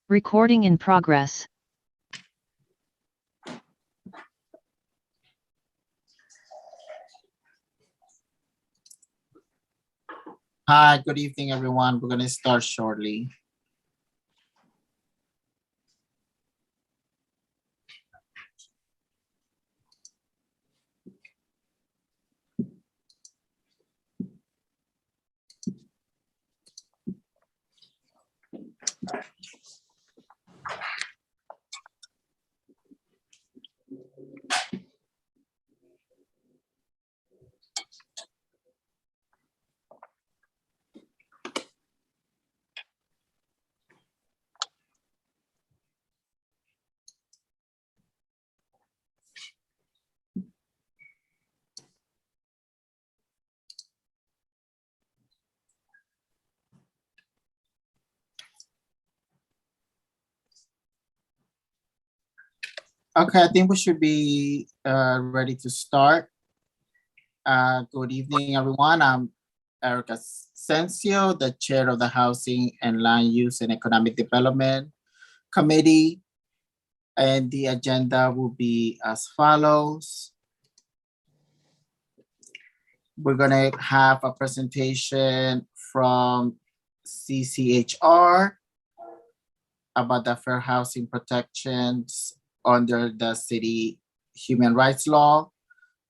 Recording in progress. Hi, good evening, everyone. We're going to start shortly. Okay, I think we should be ready to start. Good evening, everyone. I'm Eric Asensio, the chair of the Housing and Land Use and Economic Development Committee. And the agenda will be as follows. We're going to have a presentation from CCHR about the fair housing protections under the city human rights law.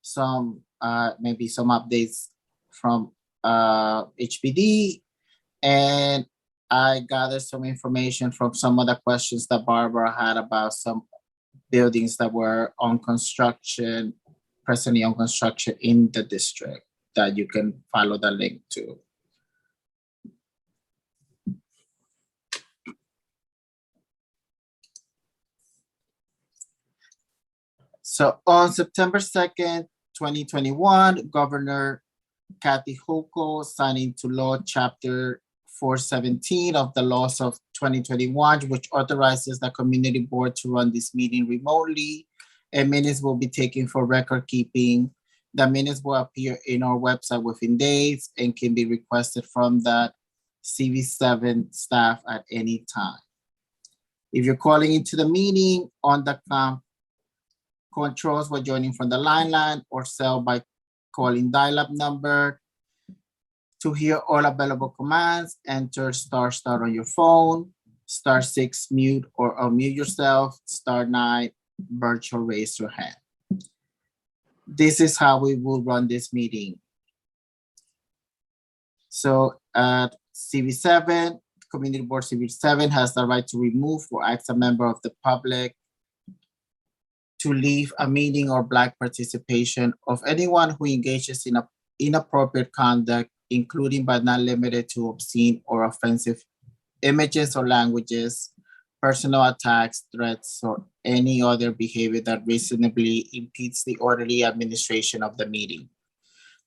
Some maybe some updates from HPD, and I gathered some information from some of the questions that Barbara had about some buildings that were on construction, presently on construction in the district, that you can follow the link to. So on September 2nd, 2021, Governor Kathy Hochul signed into law Chapter 417 of the laws of 2021, which authorizes the community board to run this meeting remotely, and minutes will be taken for record keeping. The minutes will appear in our website within days and can be requested from the CV7 staff at any time. If you're calling into the meeting on the controls, we're joining from the line or cell by calling dial-up number. To hear all available commands, enter ** on your phone, *6 mute or unmute yourself, *9 virtual raise your hand. This is how we will run this meeting. So at CV7, Community Board CV7 has the right to remove or ask a member of the public to leave a meeting or block participation of anyone who engages in inappropriate conduct, including but not limited to obscene or offensive images or languages, personal attacks, threats, or any other behavior that reasonably impedes the orderly administration of the meeting.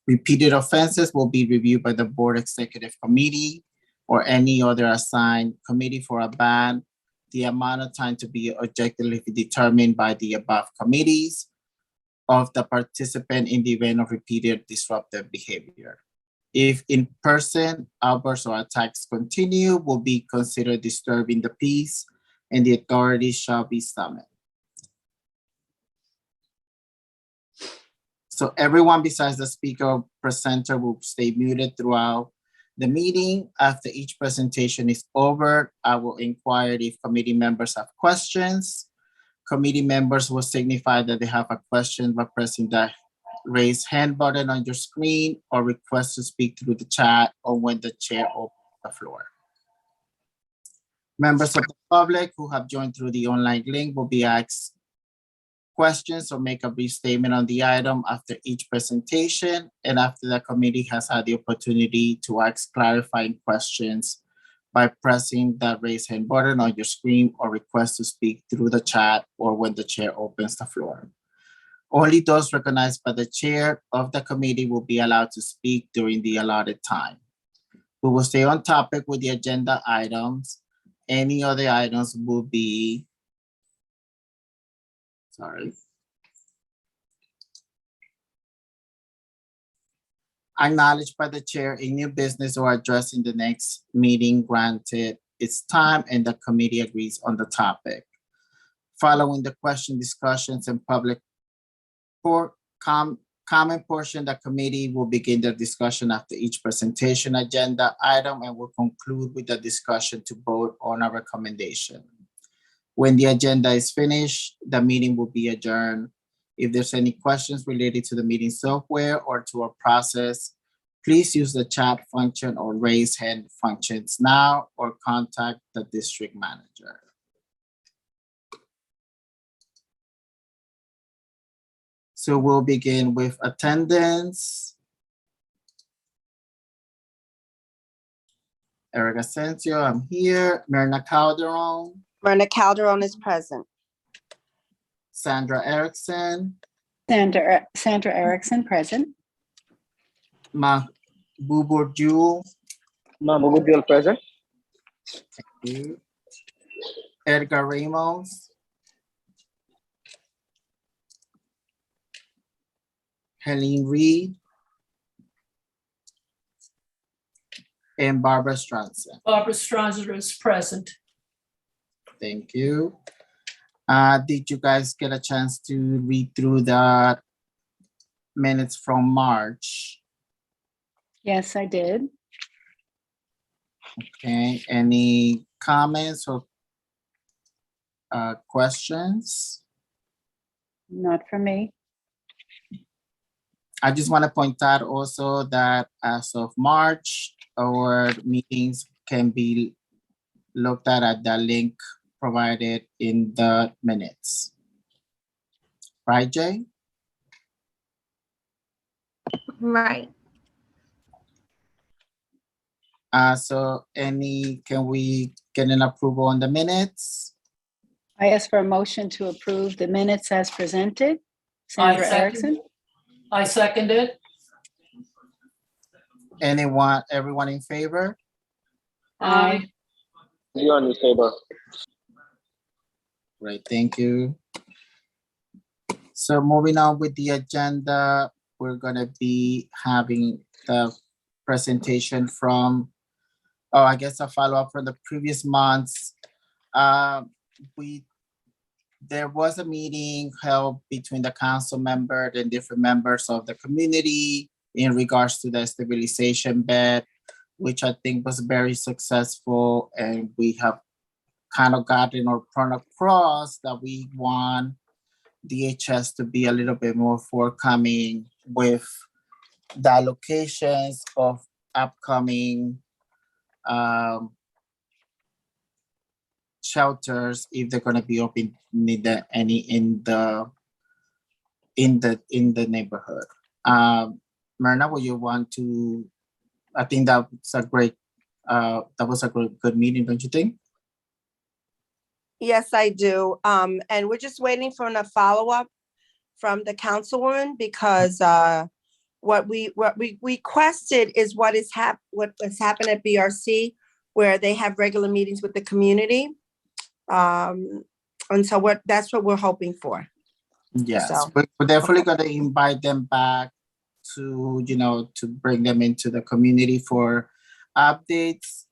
Repeated offenses will be reviewed by the Board Executive Committee or any other assigned committee for a ban. The amount of time to be objectively determined by the above committees of the participant in the event of repeated disruptive behavior. If in-person outbursts or attacks continue, will be considered disturbing the peace and the authorities shall be summoned. So everyone besides the speaker or presenter will stay muted throughout the meeting. After each presentation is over, I will inquire if committee members have questions. Committee members will signify that they have a question by pressing the raise hand button on your screen or request to speak through the chat or when the chair opens the floor. Members of the public who have joined through the online link will be asked questions or make a brief statement on the item after each presentation and after the committee has had the opportunity to ask clarifying questions by pressing the raise hand button on your screen or request to speak through the chat or when the chair opens the floor. Only those recognized by the chair of the committee will be allowed to speak during the allotted time. We will stay on topic with the agenda items. Any other items will be acknowledged by the chair in new business or addressed in the next meeting granted its time and the committee agrees on the topic. Following the question discussions and public comment portion, the committee will begin their discussion after each presentation agenda item and will conclude with the discussion to vote on a recommendation. When the agenda is finished, the meeting will be adjourned. If there's any questions related to the meeting software or to our process, please use the chat function or raise hand functions now or contact the district manager. So we'll begin with attendance. Eric Asensio, I'm here. Myrna Calderon, Myrna Calderon is present. Sandra Erickson, Sandra Erickson, present. Mahbubur Jewel, Mahmoud Jewel present. Edgar Ramos, Helene Reed, and Barbara Stranson. Barbara Streisand is present. Thank you. Did you guys get a chance to read through the minutes from March? Yes, I did. Okay, any comments or questions? Not for me. I just want to point out also that as of March, our meetings can be looked at the link provided in the minutes. Right, Jay? Right. So can we get an approval on the minutes? I ask for a motion to approve the minutes as presented. Sandra second. Erickson, I second it. Everyone in favor? Aye. Leon in favor. Great, thank you. So moving on with the agenda, we're gonna be having the presentation from, I guess a follow-up from the previous months. There was a meeting held between the council member and different members of the community in regards to the stabilization bed, which I think was very successful. And we have kind of gotten our point across that we want DHS to be a little bit more forthcoming with the allocations of upcoming shelters, if they're going to be open in the neighborhood. Myrna, would you want to? I think that was a good meeting, don't you think? Yes, I do. And we're just waiting for a follow-up from the councilwoman because what we requested is what has happened at BRC, where they have regular meetings with the community. And so that's what we're hoping for. Yes, So- we're definitely going to invite them back to bring them into the community for updates.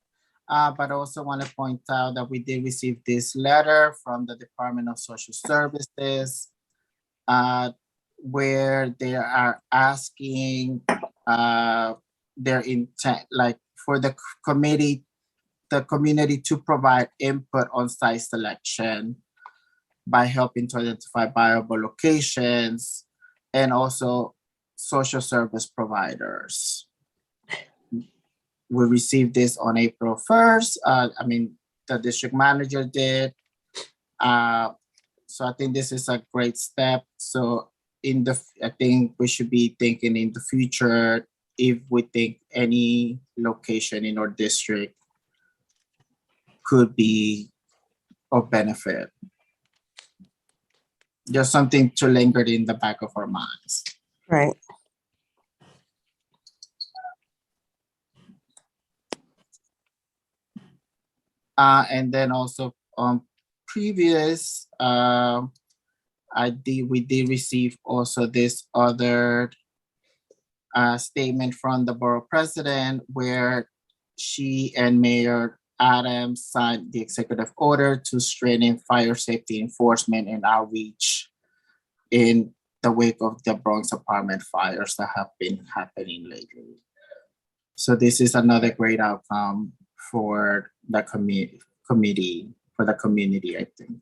But I also want to point out that we did receive this letter from the Department of Social Services where they are asking their intent, like for the community to provide input on site selection by helping to identify viable locations and also social service providers. We received this on April 1st. The district manager did. So I think this is a great step. So I think we should be thinking in the future if we think any location in our district could be of benefit. Just something to linger in the back of our minds. Right. And then also on previous, we did receive also this other statement from the borough president where she and Mayor Adams signed the executive order to strengthen fire safety enforcement and outreach in the wake of the Bronx apartment fires that have been happening lately. So this is another great outcome for the committee, for the community, I think.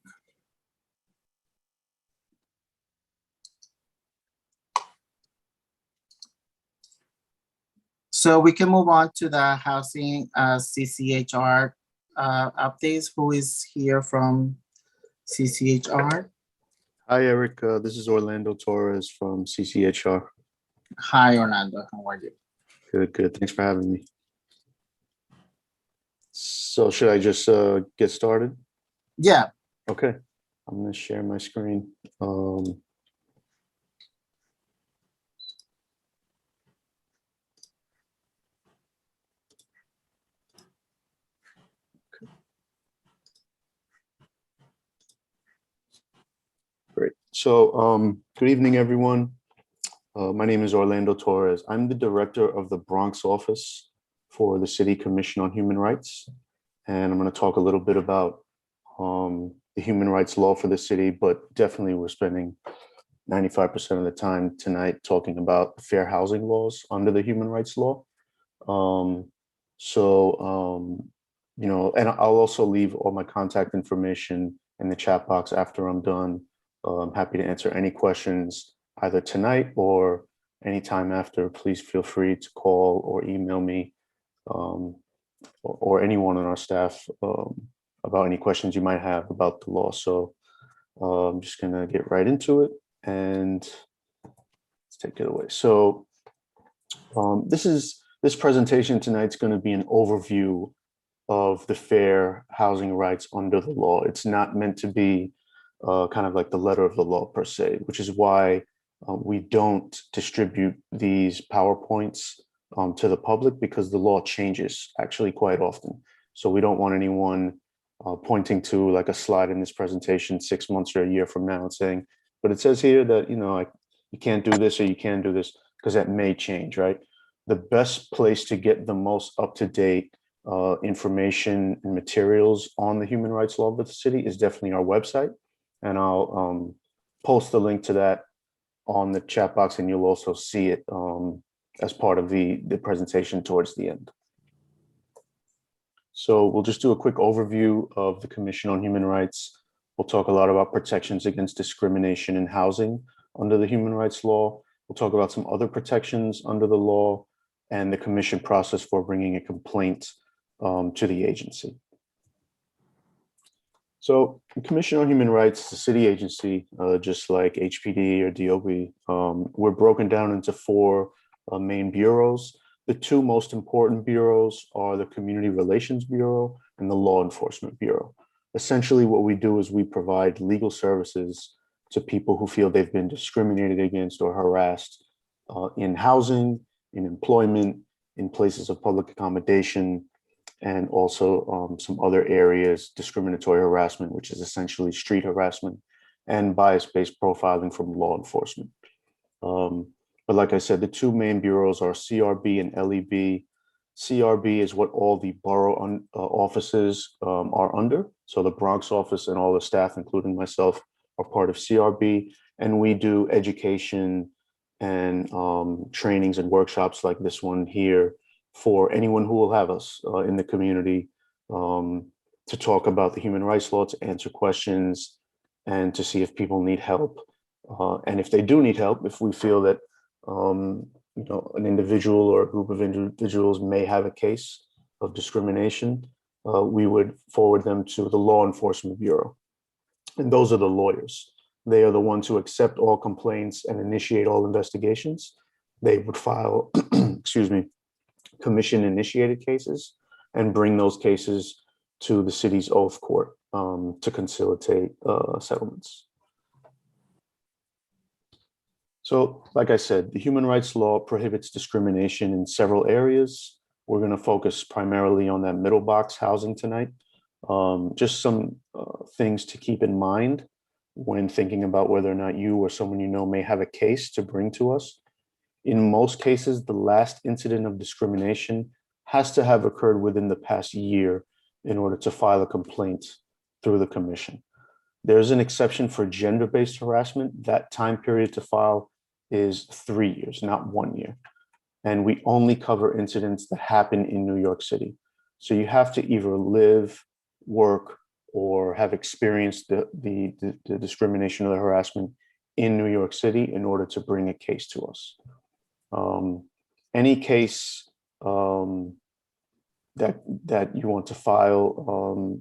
So we can move on to the housing CCHR updates. Who is here from CCHR? Hi, Eric. This is Orlando Torres from CCHR. Hi, Orlando. How are you? Good, good. Thanks for having me. So should I just get started? Yeah. Okay. I'm going to share my screen. Great. So good evening, everyone. My name is Orlando Torres. I'm the director of the Bronx office for the City Commission on Human Rights. And I'm going to talk a little bit about the human rights law for the city, but definitely we're spending 95% of the time tonight talking about fair housing laws under the human rights law. You know, and I'll also leave all my contact information in the chat box after I'm done. I'm happy to answer any questions either tonight or anytime after. Please feel free to call or email me or anyone on our staff about any questions you might have about the law. So I'm just gonna get right into it and let's take it away. So this presentation tonight's going to be an overview of the fair housing rights under the law. It's not meant to be kind of like the letter of the law per se, which is why we don't distribute these PowerPoints to the public, because the law changes actually quite often. So we don't want anyone pointing to like a slide in this presentation 6 months or a year from now and saying, but it says here that, you know, like you can't do this or you can do this, because that may change, right? The best place to get the most up-to-date information and materials on the human rights law of the city is definitely our website. And I'll post the link to that on the chat box, and you'll also see it as part of the presentation towards the end. So we'll just do a quick overview of the Commission on Human Rights. We'll talk a lot about protections against discrimination in housing under the human rights law. We'll talk about some other protections under the law and the commission process for bringing a complaint to the agency. So the Commission on Human Rights is a city agency, just like HPD or DOB. We're broken down into four main bureaus. The two most important bureaus are the Community Relations Bureau and the Law Enforcement Bureau. Essentially, what we do is we provide legal services to people who feel they've been discriminated against or harassed in housing, in employment, in places of public accommodation, and also some other areas, discriminatory harassment, which is essentially street harassment, and bias-based profiling from law enforcement. But like I said, the two main bureaus are CRB and LEB. CRB is what all the borough offices are under. So the Bronx office and all the staff, including myself, are part of CRB. And we do education and trainings and workshops like this one here for anyone who will have us in the community to talk about the human rights law, to answer questions, and to see if people need help. And if they do need help, if we feel that you know, an individual or a group of individuals may have a case of discrimination, we would forward them to the Law Enforcement Bureau. And those are the lawyers. They are the ones who accept all complaints and initiate all investigations. They would file, excuse me, commission-initiated cases and bring those cases to the city's oath court to conciliate settlements. So, like I said, the human rights law prohibits discrimination in several areas. We're going to focus primarily on that middle box, housing, tonight. Just some things to keep in mind when thinking about whether or not you or someone you know may have a case to bring to us. In most cases, the last incident of discrimination has to have occurred within the past year in order to file a complaint through the commission. There's an exception for gender-based harassment. That time period to file is 3 years, not 1 year. And we only cover incidents that happen in New York City. So you have to either live, work, or have experienced the discrimination or the harassment in New York City in order to bring a case to us. Any case that you want to file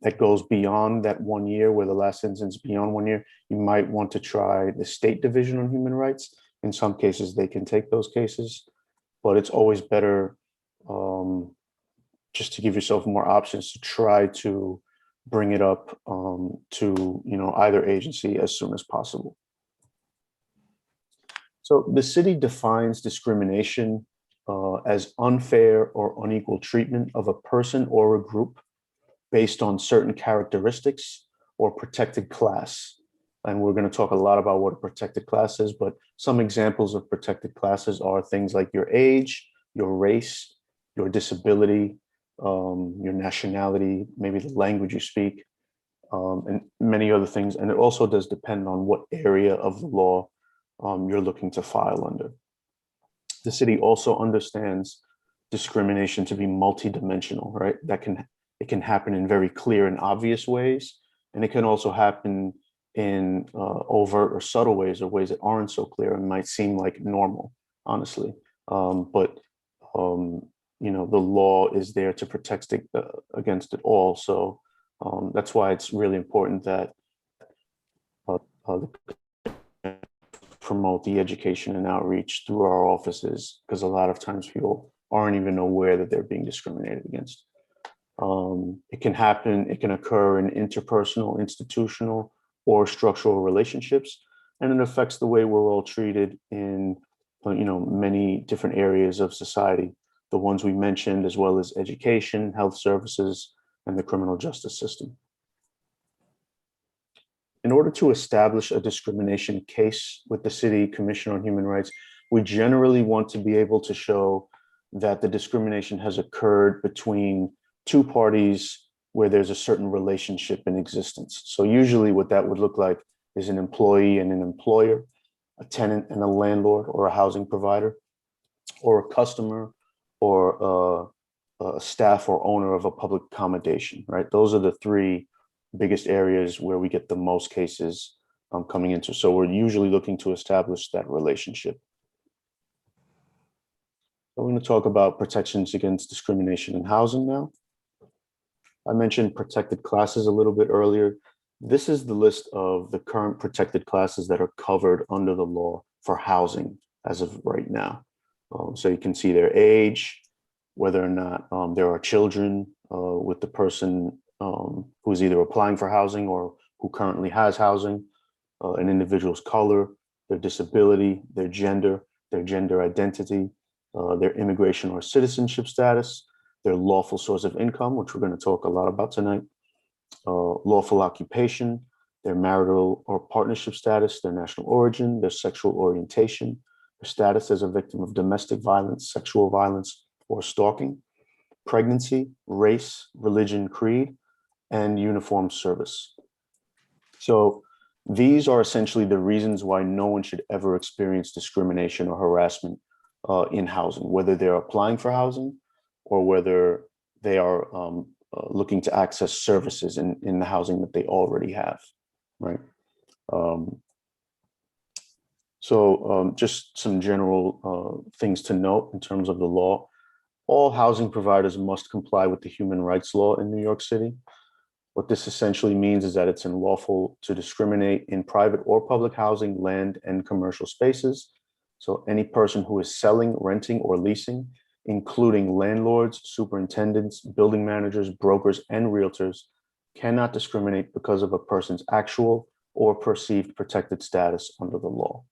that goes beyond that 1 year, where the last instance beyond 1 year, you might want to try the State Division on Human Rights. In some cases, they can take those cases, but it's always better just to give yourself more options to try to bring it up to either agency as soon as possible. So the city defines discrimination as unfair or unequal treatment of a person or a group based on certain characteristics or protected class. And we're going to talk a lot about what a protected class is, but some examples of protected classes are things like your age, your race, your disability, your nationality, maybe the language you speak, and many other things. And it also does depend on what area of the law you're looking to file under. The city also understands discrimination to be multidimensional, right? It can happen in very clear and obvious ways, and it can also happen in overt or subtle ways, or ways that aren't so clear and might seem like normal, honestly. But the law is there to protect against it all. So that's why it's really important that promote the education and outreach through our offices, because a lot of times people aren't even aware that they're being discriminated against. It can happen, it can occur in interpersonal, institutional, or structural relationships, and it affects the way we're all treated in many different areas of society, the ones we mentioned, as well as education, health services, and the criminal justice system. In order to establish a discrimination case with the City Commission on Human Rights, we generally want to be able to show that the discrimination has occurred between two parties where there's a certain relationship in existence. So usually what that would look like is an employee and an employer, a tenant and a landlord or a housing provider, or a customer or a staff or owner of a public accommodation, right? Those are the three biggest areas where we get the most cases coming into. So we're usually looking to establish that relationship. I'm going to talk about protections against discrimination in housing now. I mentioned protected classes a little bit earlier. This is the list of the current protected classes that are covered under the law for housing as of right now. So you can see their age, whether or not there are children with the person who's either applying for housing or who currently has housing, an individual's color, their disability, their gender identity, their immigration or citizenship status, their lawful source of income, which we're going to talk a lot about tonight, lawful occupation, their marital or partnership status, their national origin, their sexual orientation, their status as a victim of domestic violence, sexual violence, or stalking, pregnancy, race, religion, creed, and uniform service. So these are essentially the reasons why no one should ever experience discrimination or harassment in housing, whether they're applying for housing or whether they are looking to access services in the housing that they already have, right? Just some general things to note in terms of the law. All housing providers must comply with the human rights law in New York City. What this essentially means is that it's unlawful to discriminate in private or public housing, land, and commercial spaces. So any person who is selling, renting, or leasing, including landlords, superintendents, building managers, brokers, and realtors, cannot discriminate because of a person's actual or perceived protected status under the law.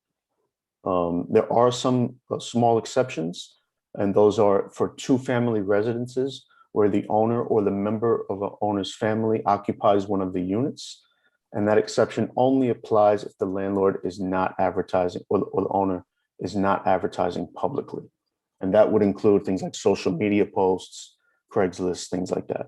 There are some small exceptions, and those are for two-family residences where the owner or the member of an owner's family occupies one of the units. And that exception only applies if the landlord is not advertising or the owner is not advertising publicly. And that would include things like social media posts, Craigslist, things like that.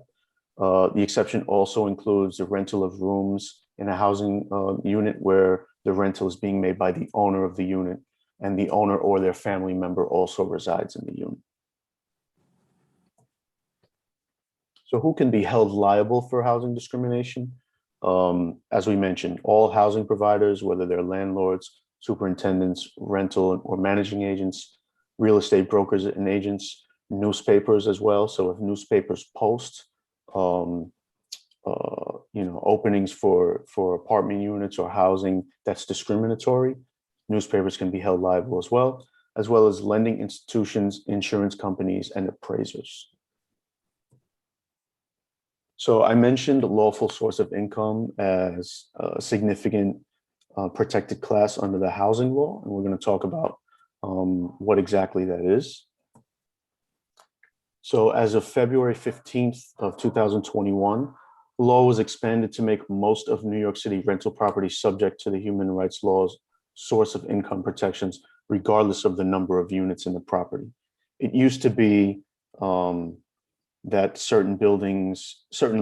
The exception also includes the rental of rooms in a housing unit where the rental is being made by the owner of the unit, and the owner or their family member also resides in the unit. So who can be held liable for housing discrimination? As we mentioned, all housing providers, whether they're landlords, superintendents, rental or managing agents, real estate brokers and agents, newspapers as well. So if newspapers post, openings for apartment units or housing that's discriminatory, newspapers can be held liable as well as lending institutions, insurance companies, and appraisers. So I mentioned lawful source of income as a significant protected class under the housing law, and we're going to talk about what exactly that is. So as of February 15th of 2021, the law was expanded to make most of New York City rental properties subject to the human rights law's source of income protections, regardless of the number of units in the property. It used to be that certain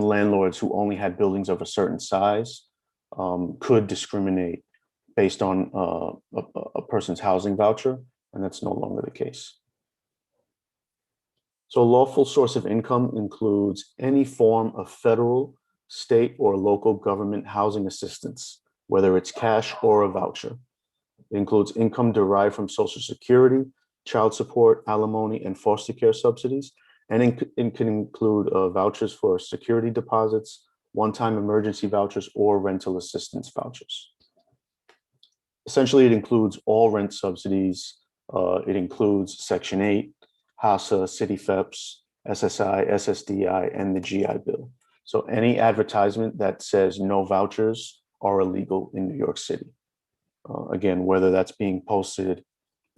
landlords who only had buildings of a certain size could discriminate based on a person's housing voucher, and that's no longer the case. So lawful source of income includes any form of federal, state, or local government housing assistance, whether it's cash or a voucher. It includes income derived from Social Security, child support, alimony, and foster care subsidies, and it can include vouchers for security deposits, one-time emergency vouchers, or rental assistance vouchers. Essentially, it includes all rent subsidies. It includes Section 8, HASA, City FEPS, SSI, SSDI, and the GI Bill. So any advertisement that says no vouchers are illegal in New York City. Again, whether that's being posted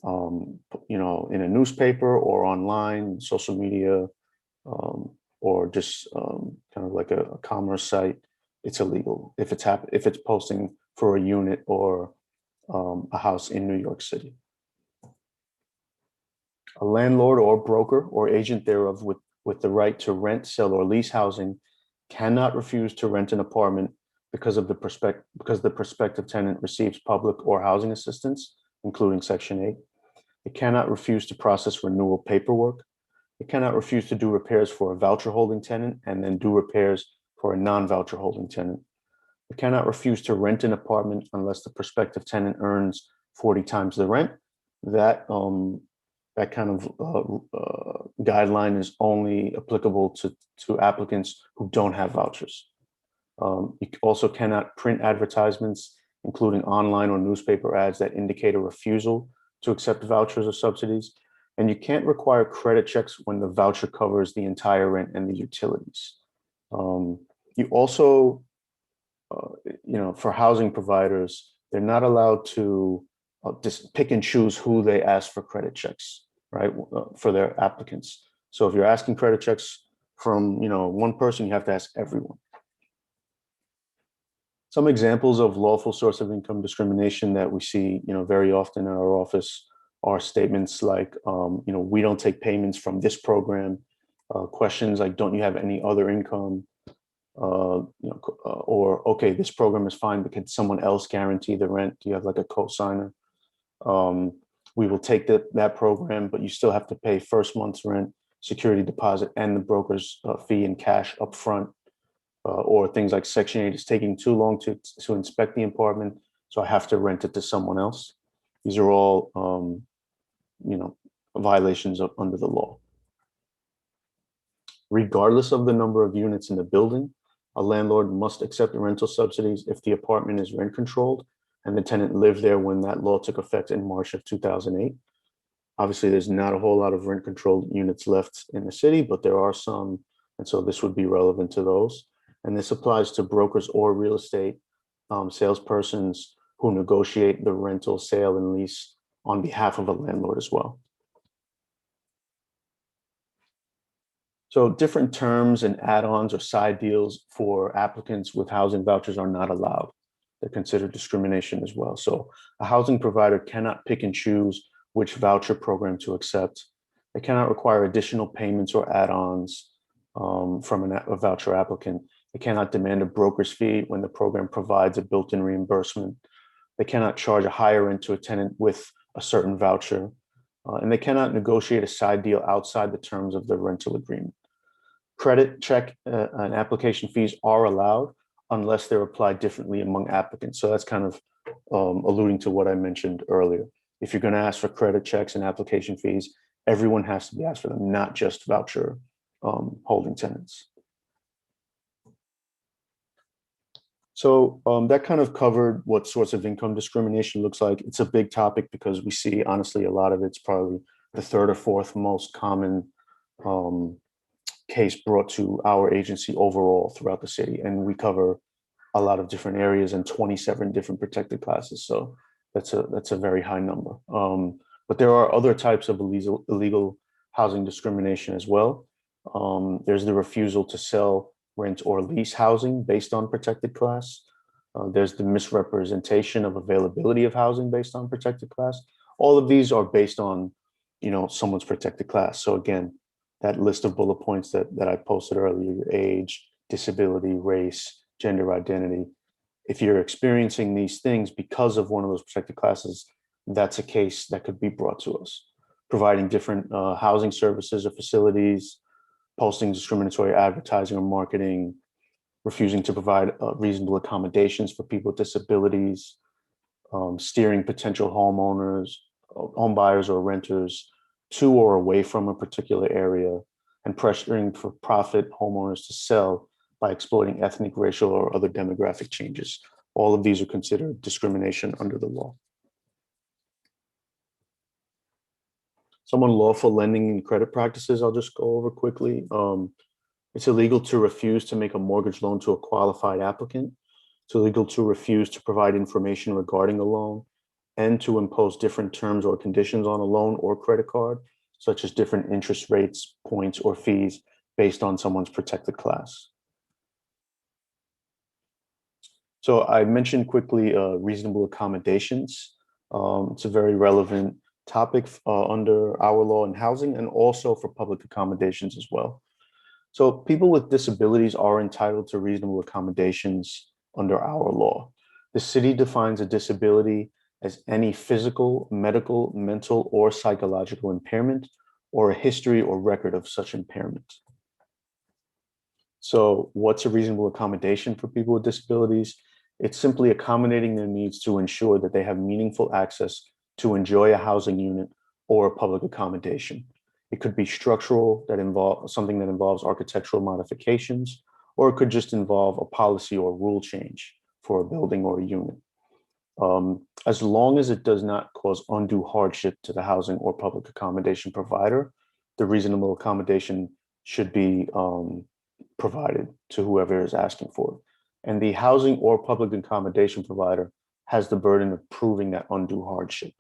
in a newspaper or online, social media, or just kind of like a commerce site, it's illegal if it's posting for a unit or a house in New York City. A landlord or broker or agent thereof with the right to rent, sell, or lease housing cannot refuse to rent an apartment because the prospective tenant receives public or housing assistance, including Section 8. It cannot refuse to process renewal paperwork. It cannot refuse to do repairs for a voucher holding tenant and then do repairs for a non-voucher holding tenant. It cannot refuse to rent an apartment unless the prospective tenant earns 40 times the rent. That kind of guideline is only applicable to applicants who don't have vouchers. You also cannot print advertisements, including online or newspaper ads that indicate a refusal to accept vouchers or subsidies. And you can't require credit checks when the voucher covers the entire rent and the utilities. You also, for housing providers, they're not allowed to just pick and choose who they ask for credit checks, right, for their applicants. So if you're asking credit checks from, one person, you have to ask everyone. Some examples of lawful source of income discrimination that we see, very often in our office are statements like, we don't take payments from this program. Questions like, don't you have any other income? Or, okay, this program is fine, but can someone else guarantee the rent? Do you have like a co-signer? We will take that program, but you still have to pay first month's rent, security deposit, and the broker's fee in cash upfront. Or things like Section 8 is taking too long to inspect the apartment, so I have to rent it to someone else. These are all, violations under the law. Regardless of the number of units in the building, a landlord must accept the rental subsidies if the apartment is rent controlled and the tenant lived there when that law took effect in March of 2008. Obviously, there's not a whole lot of rent controlled units left in the city, but there are some, and so this would be relevant to those. And this applies to brokers or real estate salespersons who negotiate the rental, sale, and lease on behalf of a landlord as well. So different terms and add-ons or side deals for applicants with housing vouchers are not allowed. They're considered discrimination as well. So a housing provider cannot pick and choose which voucher program to accept. They cannot require additional payments or add-ons. from a voucher applicant. They cannot demand a broker's fee when the program provides a built-in reimbursement. They cannot charge a higher rent to a tenant with a certain voucher, and they cannot negotiate a side deal outside the terms of the rental agreement. Credit check and application fees are allowed unless they're applied differently among applicants. So that's kind of alluding to what I mentioned earlier. If you're going to ask for credit checks and application fees, everyone has to be asked for them, not just voucher holding tenants. So that kind of covered what sorts of income discrimination looks like. It's a big topic because we see, honestly, a lot of it's probably the third or fourth most common case brought to our agency overall throughout the city. And we cover a lot of different areas and 27 different protected classes. So that's a very high number. But there are other types of illegal housing discrimination as well. There's the refusal to sell, rent, or lease housing based on protected class. There's the misrepresentation of availability of housing based on protected class. All of these are based on, someone's protected class. So again, that list of bullet points that I posted earlier, your age, disability, race, gender identity. If you're experiencing these things because of one of those protected classes, that's a case that could be brought to us. Providing different housing services or facilities, posting discriminatory advertising or marketing, refusing to provide reasonable accommodations for people with disabilities, steering potential homeowners, home buyers or renters to or away from a particular area, and pressuring for profit homeowners to sell by exploiting ethnic, racial, or other demographic changes. All of these are considered discrimination under the law. Some unlawful lending and credit practices, I'll just go over quickly. It's illegal to refuse to make a mortgage loan to a qualified applicant. It's illegal to refuse to provide information regarding a loan and to impose different terms or conditions on a loan or credit card, such as different interest rates, points, or fees based on someone's protected class. So I mentioned quickly reasonable accommodations. It's a very relevant topic under our law in housing and also for public accommodations as well. So people with disabilities are entitled to reasonable accommodations under our law. The city defines a disability as any physical, medical, mental, or psychological impairment or a history or record of such impairment. So what's a reasonable accommodation for people with disabilities? It's simply accommodating their needs to ensure that they have meaningful access to enjoy a housing unit or a public accommodation. It could be structural, that involves something that involves architectural modifications, or it could just involve a policy or rule change for a building or a unit. As long as it does not cause undue hardship to the housing or public accommodation provider, the reasonable accommodation should be provided to whoever is asking for it. And the housing or public accommodation provider has the burden of proving that undue hardship.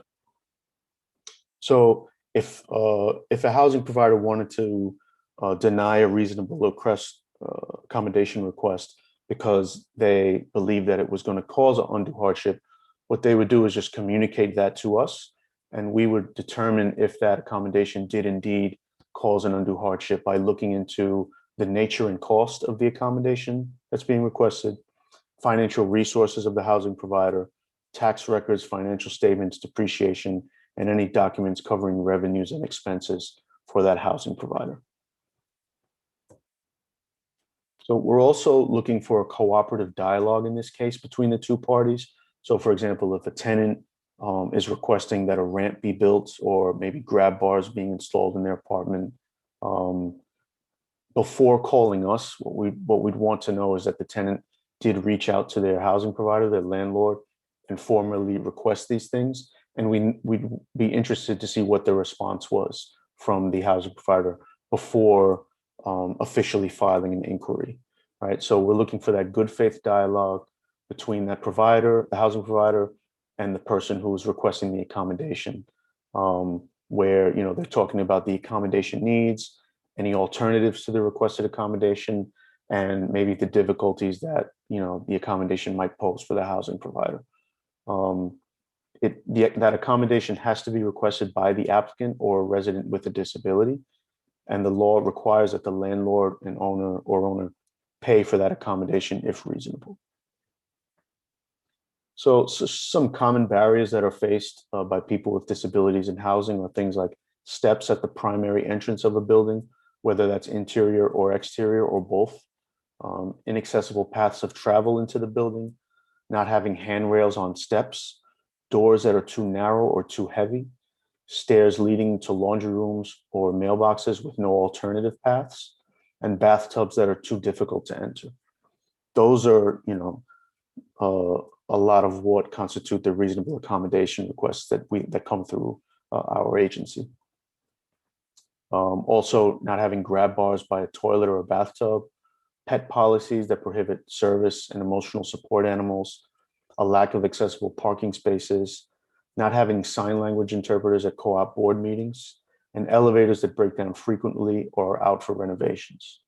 So if a housing provider wanted to deny a reasonable accommodation request because they believe that it was going to cause an undue hardship, what they would do is just communicate that to us, and we would determine if that accommodation did indeed cause an undue hardship by looking into the nature and cost of the accommodation that's being requested, financial resources of the housing provider, tax records, financial statements, depreciation, and any documents covering revenues and expenses for that housing provider. So we're also looking for a cooperative dialogue in this case between the two parties. So for example, if a tenant is requesting that a ramp be built or maybe grab bars being installed in their apartment, before calling us, what we'd want to know is that the tenant did reach out to their housing provider, their landlord, and formally request these things. And we'd be interested to see what the response was from the housing provider before officially filing an inquiry, right? So we're looking for that good faith dialogue between that provider, the housing provider, and the person who is requesting the accommodation, where they're talking about the accommodation needs, any alternatives to the requested accommodation, and maybe the difficulties that the accommodation might pose for the housing provider. That accommodation has to be requested by the applicant or a resident with a disability. and the law requires that the landlord and owner pay for that accommodation if reasonable. So some common barriers that are faced by people with disabilities in housing are things like steps at the primary entrance of a building, whether that's interior or exterior or both, inaccessible paths of travel into the building, not having handrails on steps, doors that are too narrow or too heavy, stairs leading to laundry rooms or mailboxes with no alternative paths, and bathtubs that are too difficult to enter. Those are, a lot of what constitute the reasonable accommodation requests that come through our agency. Also, not having grab bars by a toilet or a bathtub, pet policies that prohibit service and emotional support animals, a lack of accessible parking spaces, not having sign language interpreters at co-op board meetings, and elevators that break down frequently or are out for renovations.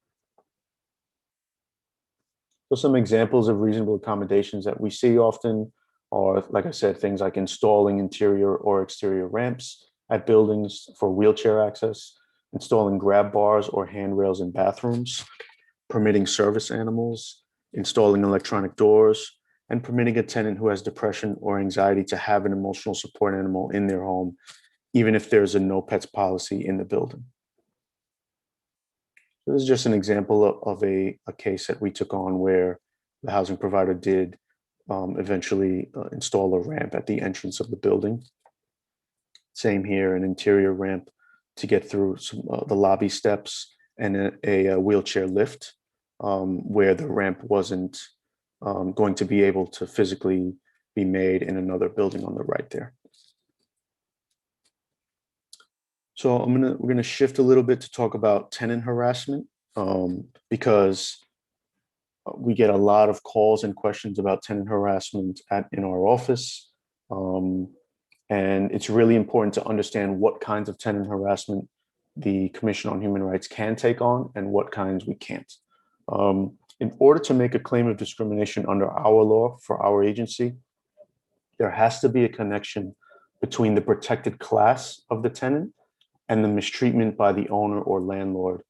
So some examples of reasonable accommodations that we see often are, like I said, things like installing interior or exterior ramps at buildings for wheelchair access, installing grab bars or handrails in bathrooms, permitting service animals, installing electronic doors, and permitting a tenant who has depression or anxiety to have an emotional support animal in their home, even if there's a no pets policy in the building. So this is just an example of a case that we took on where the housing provider did eventually install a ramp at the entrance of the building. Same here, an interior ramp to get through the lobby steps and a wheelchair lift where the ramp wasn't going to be able to physically be made in another building on the right there. So we're gonna shift a little bit to talk about tenant harassment because we get a lot of calls and questions about tenant harassment in our office. And it's really important to understand what kinds of tenant harassment the Commission on Human Rights can take on and what kinds we can't. In order to make a claim of discrimination under our law for our agency, there has to be a connection between the protected class of the tenant and the mistreatment by the owner or landlord,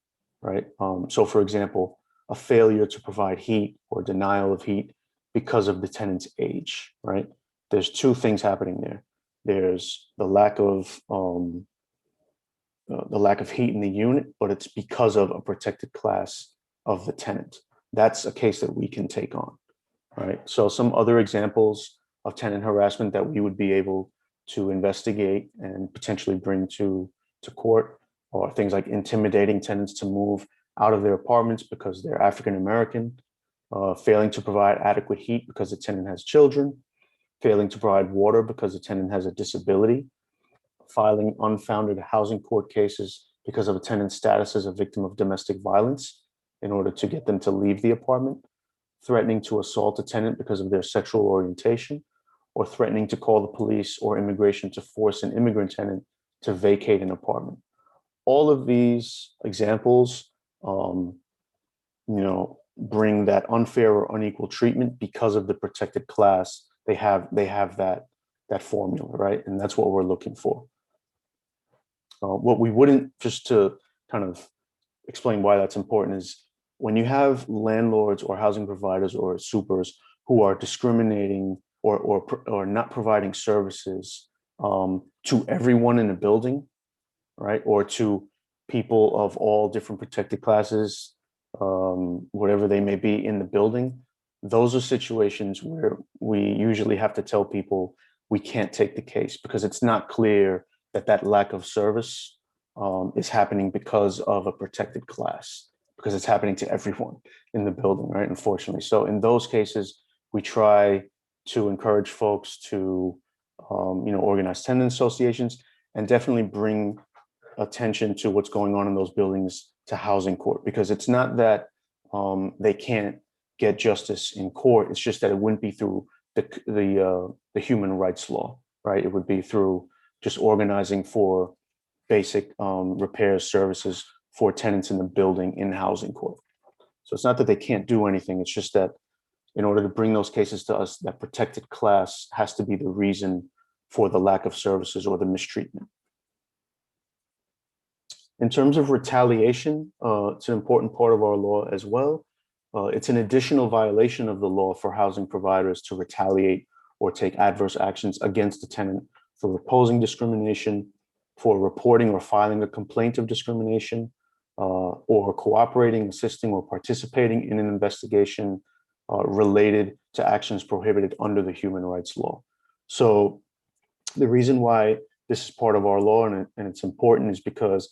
right? So for example, a failure to provide heat or denial of heat because of the tenant's age, right? There's two things happening there. There's the lack of heat in the unit, but it's because of a protected class of the tenant. That's a case that we can take on, right? So some other examples of tenant harassment that we would be able to investigate and potentially bring to court are things like intimidating tenants to move out of their apartments because they're African American, failing to provide adequate heat because the tenant has children, failing to provide water because the tenant has a disability, filing unfounded housing court cases because of a tenant's status as a victim of domestic violence in order to get them to leave the apartment, threatening to assault a tenant because of their sexual orientation, or threatening to call the police or immigration to force an immigrant tenant to vacate an apartment. All of these examples, bring that unfair or unequal treatment because of the protected class. They have that formula, right? And that's what we're looking for. What we wouldn't, just to kind of explain why that's important, is when you have landlords or housing providers or supers who are discriminating or not providing services to everyone in the building, right? Or to people of all different protected classes, whatever they may be in the building. Those are situations where we usually have to tell people we can't take the case because it's not clear that lack of service is happening because of a protected class, because it's happening to everyone in the building, right? Unfortunately. So in those cases, we try to encourage folks to, organize tenant associations and definitely bring attention to what's going on in those buildings to housing court, because it's not that they can't get justice in court. It's just that it wouldn't be through the human rights law, right? It would be through just organizing for basic repairs services for tenants in the building in housing court. So it's not that they can't do anything. It's just that in order to bring those cases to us, that protected class has to be the reason for the lack of services or the mistreatment. In terms of retaliation, it's an important part of our law as well. It's an additional violation of the law for housing providers to retaliate or take adverse actions against a tenant for opposing discrimination, for reporting or filing a complaint of discrimination, or cooperating, assisting, or participating in an investigation related to actions prohibited under the human rights law. So the reason why this is part of our law and it's important is because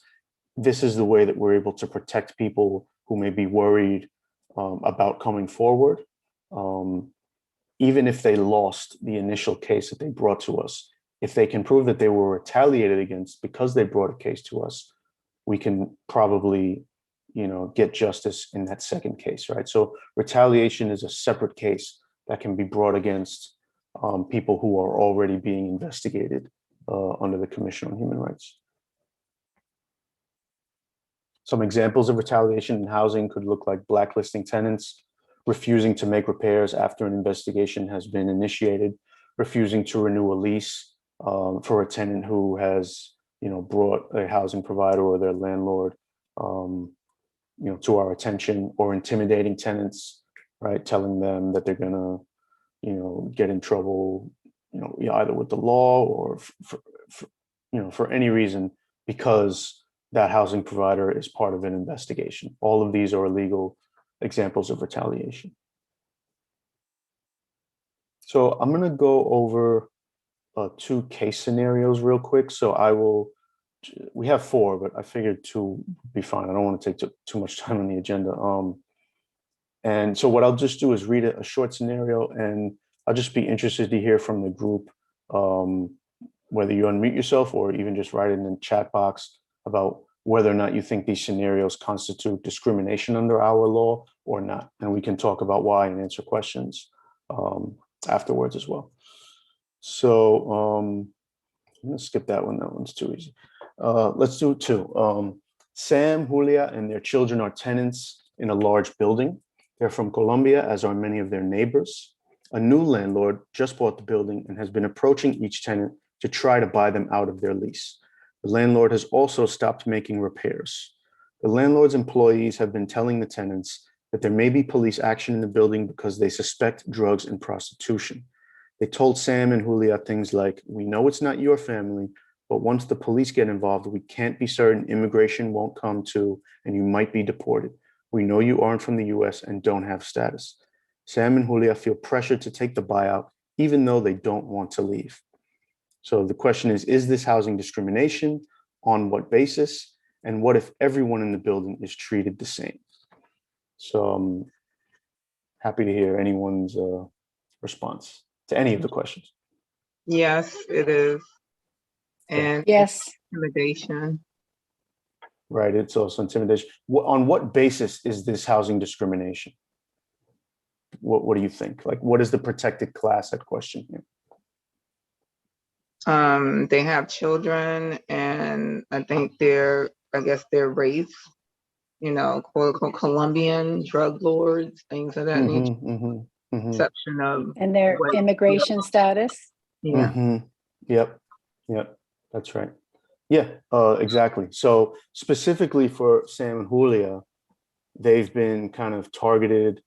this is the way that we're able to protect people who may be worried about coming forward, even if they lost the initial case that they brought to us. If they can prove that they were retaliated against because they brought a case to us, we can probably, get justice in that second case, right? So retaliation is a separate case that can be brought against people who are already being investigated under the Commission on Human Rights. Some examples of retaliation in housing could look like blacklisting tenants, refusing to make repairs after an investigation has been initiated, refusing to renew a lease for a tenant who has, brought a housing provider or their landlord, to our attention, or intimidating tenants, right? Telling them that they're gonna, get in trouble, either with the law or for any reason, because that housing provider is part of an investigation. All of these are illegal examples of retaliation. So I'm going to go over 2 case scenarios real quick. So we have 4, but I figured 2 would be fine. I don't want to take too much time on the agenda. And so what I'll just do is read a short scenario, and I'll just be interested to hear from the group, whether you unmute yourself or even just write it in the chat box about whether or not you think these scenarios constitute discrimination under our law or not. And we can talk about why and answer questions afterwards as well. So I'm gonna skip that one. That one's too easy. Let's do 2. Sam, Julia, and their children are tenants in a large building. They're from Colombia, as are many of their neighbors. A new landlord just bought the building and has been approaching each tenant to try to buy them out of their lease. The landlord has also stopped making repairs. The landlord's employees have been telling the tenants that there may be police action in the building because they suspect drugs and prostitution. They told Sam and Julia things like, "We know it's not your family, but once the police get involved, we can't be certain immigration won't come to, and you might be deported. We know you aren't from the US and don't have status." Sam and Julia feel pressured to take the buyout, even though they don't want to leave. So the question is this housing discrimination? On what basis? And what if everyone in the building is treated the same? So I'm happy to hear anyone's response to any of the questions. Yes, it is. And Yes. intimidation. Right, it's also intimidation. On what basis is this housing discrimination? What do you think? Like, what is the protected class at question here? They have children, and I think their race, quote unquote Colombian drug lords, things of that nature. Exception of And their what- immigration status? Yeah. Yep, that's right. Yeah, exactly. So specifically for Sam and Julia, they've been kind of targeted,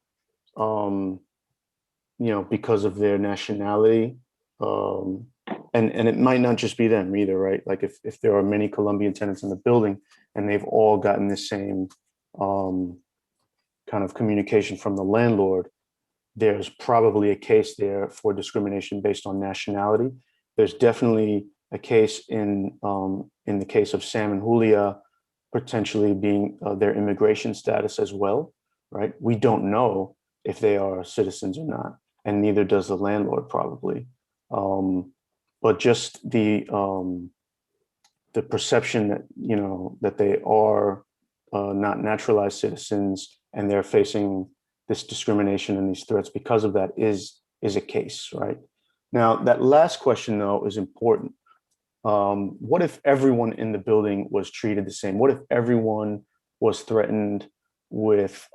because of their nationality. And it might not just be them either, right? Like if there are many Colombian tenants in the building and they've all gotten the same kind of communication from the landlord, there's probably a case there for discrimination based on nationality. There's definitely a case in the case of Sam and Julia potentially being their immigration status as well, right? We don't know if they are citizens or not, and neither does the landlord probably. But just the perception that that they are not naturalized citizens and they're facing this discrimination and these threats because of that is a case, right? Now, that last question though is important. What if everyone in the building was treated the same? What if everyone was threatened with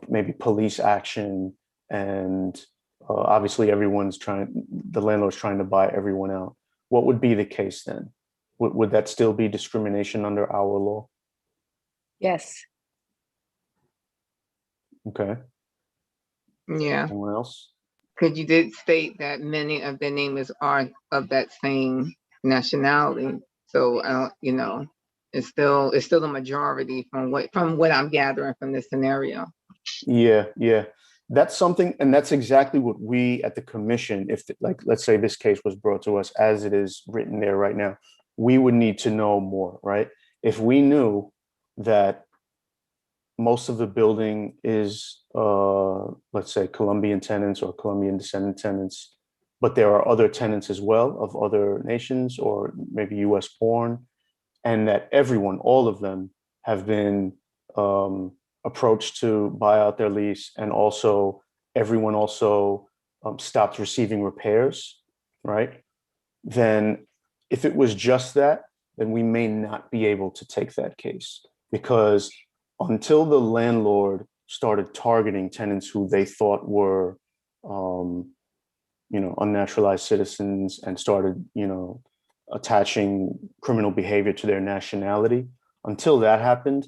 maybe police action, and obviously the landlord's trying to buy everyone out? What would be the case then? Would that still be discrimination under our law? Yes. Okay, Yeah, anyone else? because you did state that many of the neighbors are of that same nationality. So I don't, it's still the majority from what I'm gathering from this scenario. Yeah, yeah. That's something, and that's exactly what we at the commission, if like, let's say this case was brought to us as it is written there right now, we would need to know more, right? If we knew that most of the building is, let's say, Colombian tenants or Colombian descendant tenants, but there are other tenants as well of other nations or maybe US born, and that everyone, all of them, have been approached to buy out their lease, and also everyone also stopped receiving repairs, right? Then if it was just that, then we may not be able to take that case, because until the landlord started targeting tenants who they thought were unnaturalized citizens and started attaching criminal behavior to their nationality, until that happened,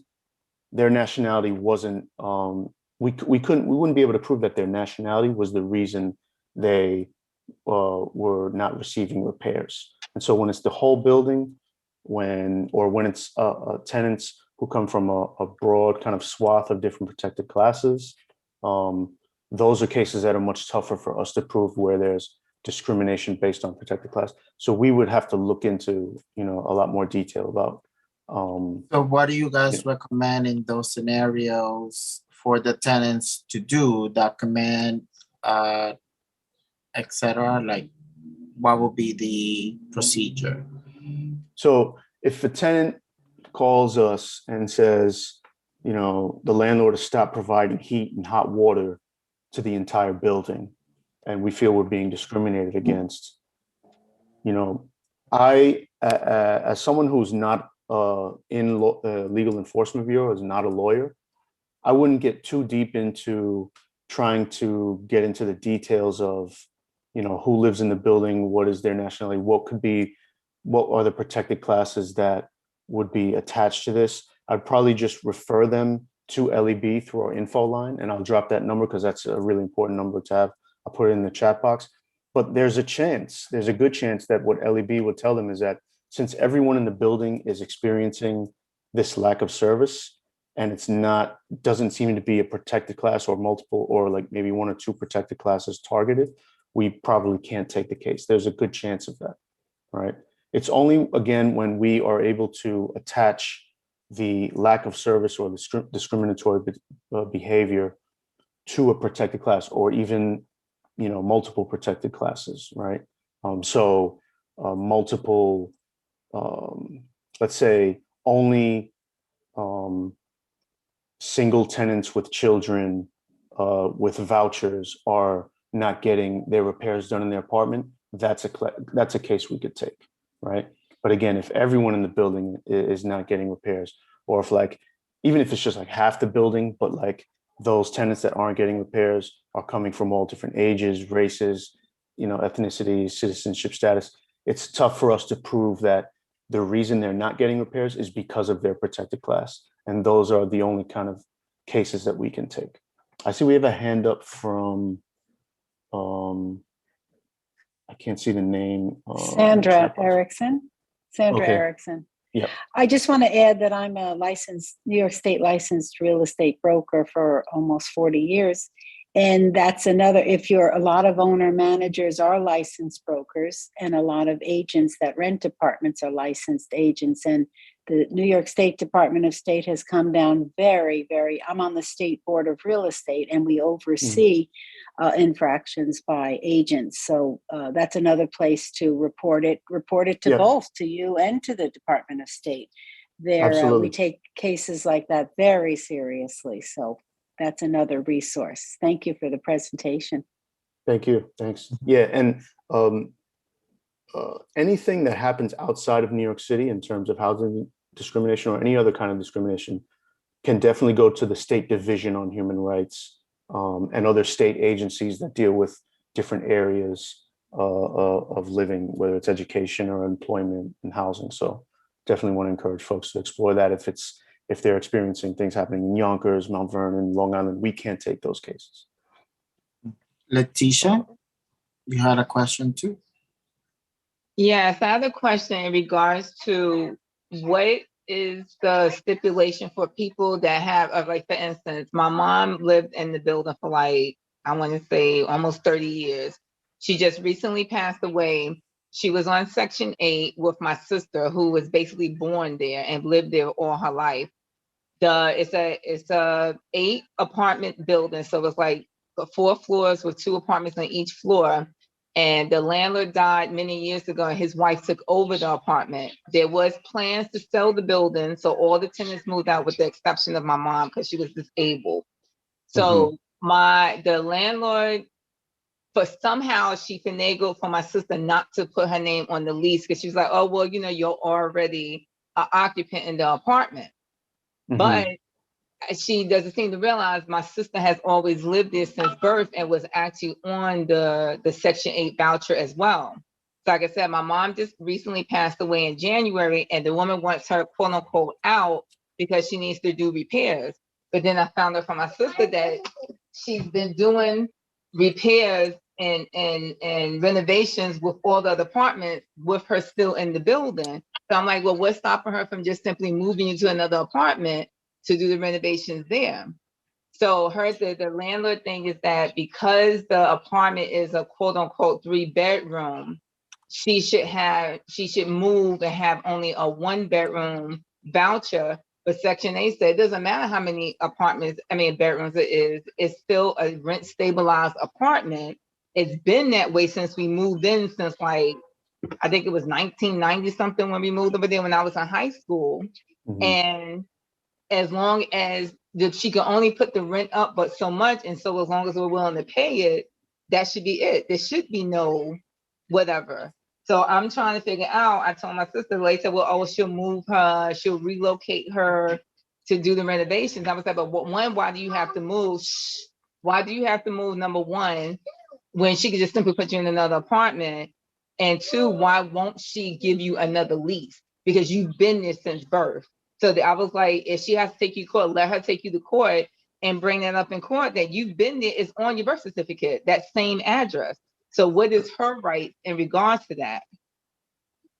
their nationality wasn't we wouldn't be able to prove that their nationality was the reason they were not receiving repairs. And so when it's the whole building, when it's tenants who come from a broad kind of swath of different protected classes, those are cases that are much tougher for us to prove, where there's discrimination based on protected class. So we would have to look into a lot more detail about. So what do you guys recommend in those scenarios for the tenants to do? Document, etc. Like, what will be the procedure? So if a tenant calls us and says, the landlord has stopped providing heat and hot water to the entire building, and we feel we're being discriminated against, I, as someone who's not in legal enforcement bureau, is not a lawyer, I wouldn't get too deep into trying to get into the details of, who lives in the building, what is their nationality, what are the protected classes that would be attached to this. I'd probably just refer them to LEB through our info line, and I'll drop that number because that's a really important number to have. I'll put it in the chat box. But there's a good chance that what LEB would tell them is that since everyone in the building is experiencing this lack of service, and doesn't seem to be a protected class or multiple, or like maybe one or two protected classes targeted, we probably can't take the case. There's a good chance of that, right? It's only, again, when we are able to attach the lack of service or the discriminatory behavior to a protected class, or even, multiple protected classes, right? Multiple, let's say only single tenants with children with vouchers are not getting their repairs done in their apartment. That's a case we could take, right? But again, if everyone in the building is not getting repairs, or if even if it's just like half the building, but like those tenants that aren't getting repairs are coming from all different ages, races, ethnicities, citizenship status, it's tough for us to prove that the reason they're not getting repairs is because of their protected class. And those are the only kind of cases that we can take. I see we have a hand up from, I can't see the name. Sandra Erickson. Okay. Erickson. Yeah. I just want to add that I'm a New York State licensed real estate broker for almost 40 years. And that's a lot of owner managers are licensed brokers, and a lot of agents that rent apartments are licensed agents. And the New York State Department of State has come down I'm on the State Board of Real Estate, and we oversee infractions by agents. So that's another place to report it to both to you and to the Department of State. We take cases like that very seriously. So that's another resource. Thank you for the presentation. Thank you. Thanks. Yeah. And anything that happens outside of New York City in terms of housing discrimination or any other kind of discrimination can definitely go to the State Division on Human Rights and other state agencies that deal with different areas of living, whether it's education or employment and housing. So definitely want to encourage folks to explore that if they're experiencing things happening in Yonkers, Mount Vernon, Long Island. We can't take those cases. Letitia, you had a question too? Yes, I have a question in regards to what is the stipulation for people that have, like, for instance, my mom lived in the building for like, I want to say almost 30 years. She just recently passed away. She was on Section 8 with my sister, who was basically born there and lived there all her life. It's a 8 apartment building, so it's like 4 floors with 2 apartments on each floor. And the landlord died many years ago, and his wife took over the apartment. There was plans to sell the building, so all the tenants moved out with the exception of my mom because she was disabled. So the landlord, but somehow she finagled for my sister not to put her name on the lease because she was like, oh, well, you're already an occupant in the apartment. But she doesn't seem to realize my sister has always lived there since birth and was actually on the Section 8 voucher as well. So like I said, my mom just recently passed away in January, and the woman wants her, quote unquote, out because she needs to do repairs. But then I found out from my sister that she's been doing repairs and renovations with all the other apartments with her still in the building. So I'm like, well, what's stopping her from just simply moving into another apartment to do the renovations there? So the landlord thing is that because the apartment is a quote unquote 3-bedroom, she should move and have only a 1-bedroom voucher. But Section 8 said it doesn't matter how many bedrooms it is, it's still a rent stabilized apartment. It's been that way since we moved in, since like, I think it was 1990 something when we moved over there when I was in high school. And as long as she can only put the rent up but so much, and so as long as we're willing to pay it, that should be it. There should be no whatever. So I'm trying to figure out, I told my sister, like, said, well, oh, she'll move her, she'll relocate her to do the renovations. I was like, but one, why do you have to move? Why do you have to move, number one, when she could just simply put you in another apartment? And 2, why won't she give you another lease? Because you've been there since birth. So I was like, if she has to take you to court, let her take you to court and bring that up in court that you've been there, is on your birth certificate, that same address. So what is her right in regards to that?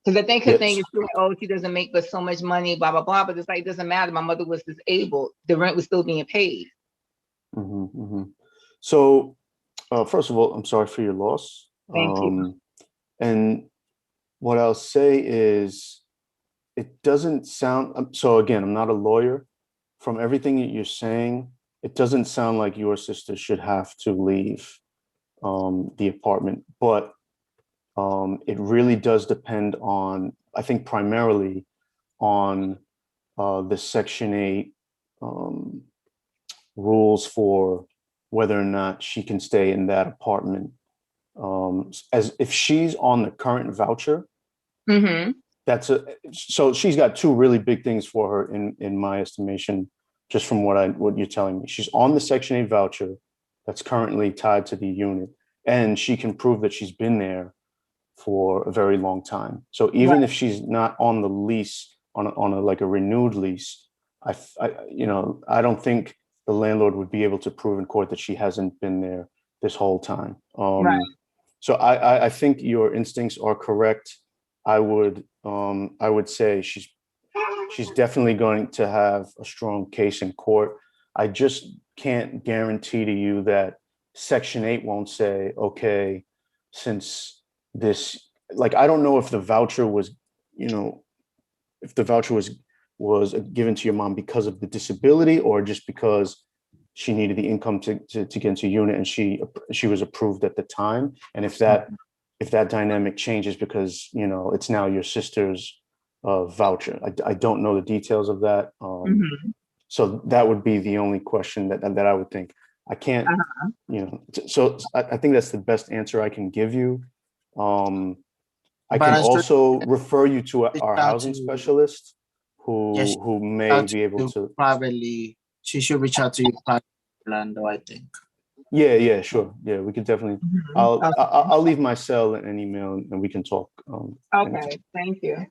Because I think her thing is, oh, she doesn't make but so much money, blah, blah, blah. But it's like, it doesn't matter. My mother was disabled. The rent was still being paid. So first of all, I'm sorry for your loss. Thank you. And what I'll say is, it doesn't sound, so again, I'm not a lawyer. From everything that you're saying, it doesn't sound like your sister should have to leave the apartment, but it really does depend on, I think primarily on the Section 8 rules for whether or not she can stay in that apartment. As if she's on the current voucher, so she's got 2 really big things for her in my estimation, just from what you're telling me. She's on the Section 8 voucher that's currently tied to the unit, and she can prove that she's been there for a very long time. So even if she's not on the lease, on a like a renewed lease, I don't think the landlord would be able to prove in court that she hasn't been there this whole time. So I think your instincts are correct. I would say she's definitely going to have a strong case in court. I just can't guarantee to you that Section 8 won't say, okay, since this, like, I don't know if the voucher was, if the voucher was given to your mom because of the disability or just because she needed the income to get into a unit and she was approved at the time. And if that dynamic changes because, it's now your sister's voucher. I don't know the details of that. So that would be the only question that I would think. I can't, so I think that's the best answer I can give you. I can also refer you to our housing specialist who may be able to privately. She should reach out to you privately, Orlando, I think. Yeah, sure. Yeah, we could definitely. I'll leave my cell and an email, and we can talk. Okay, thank you.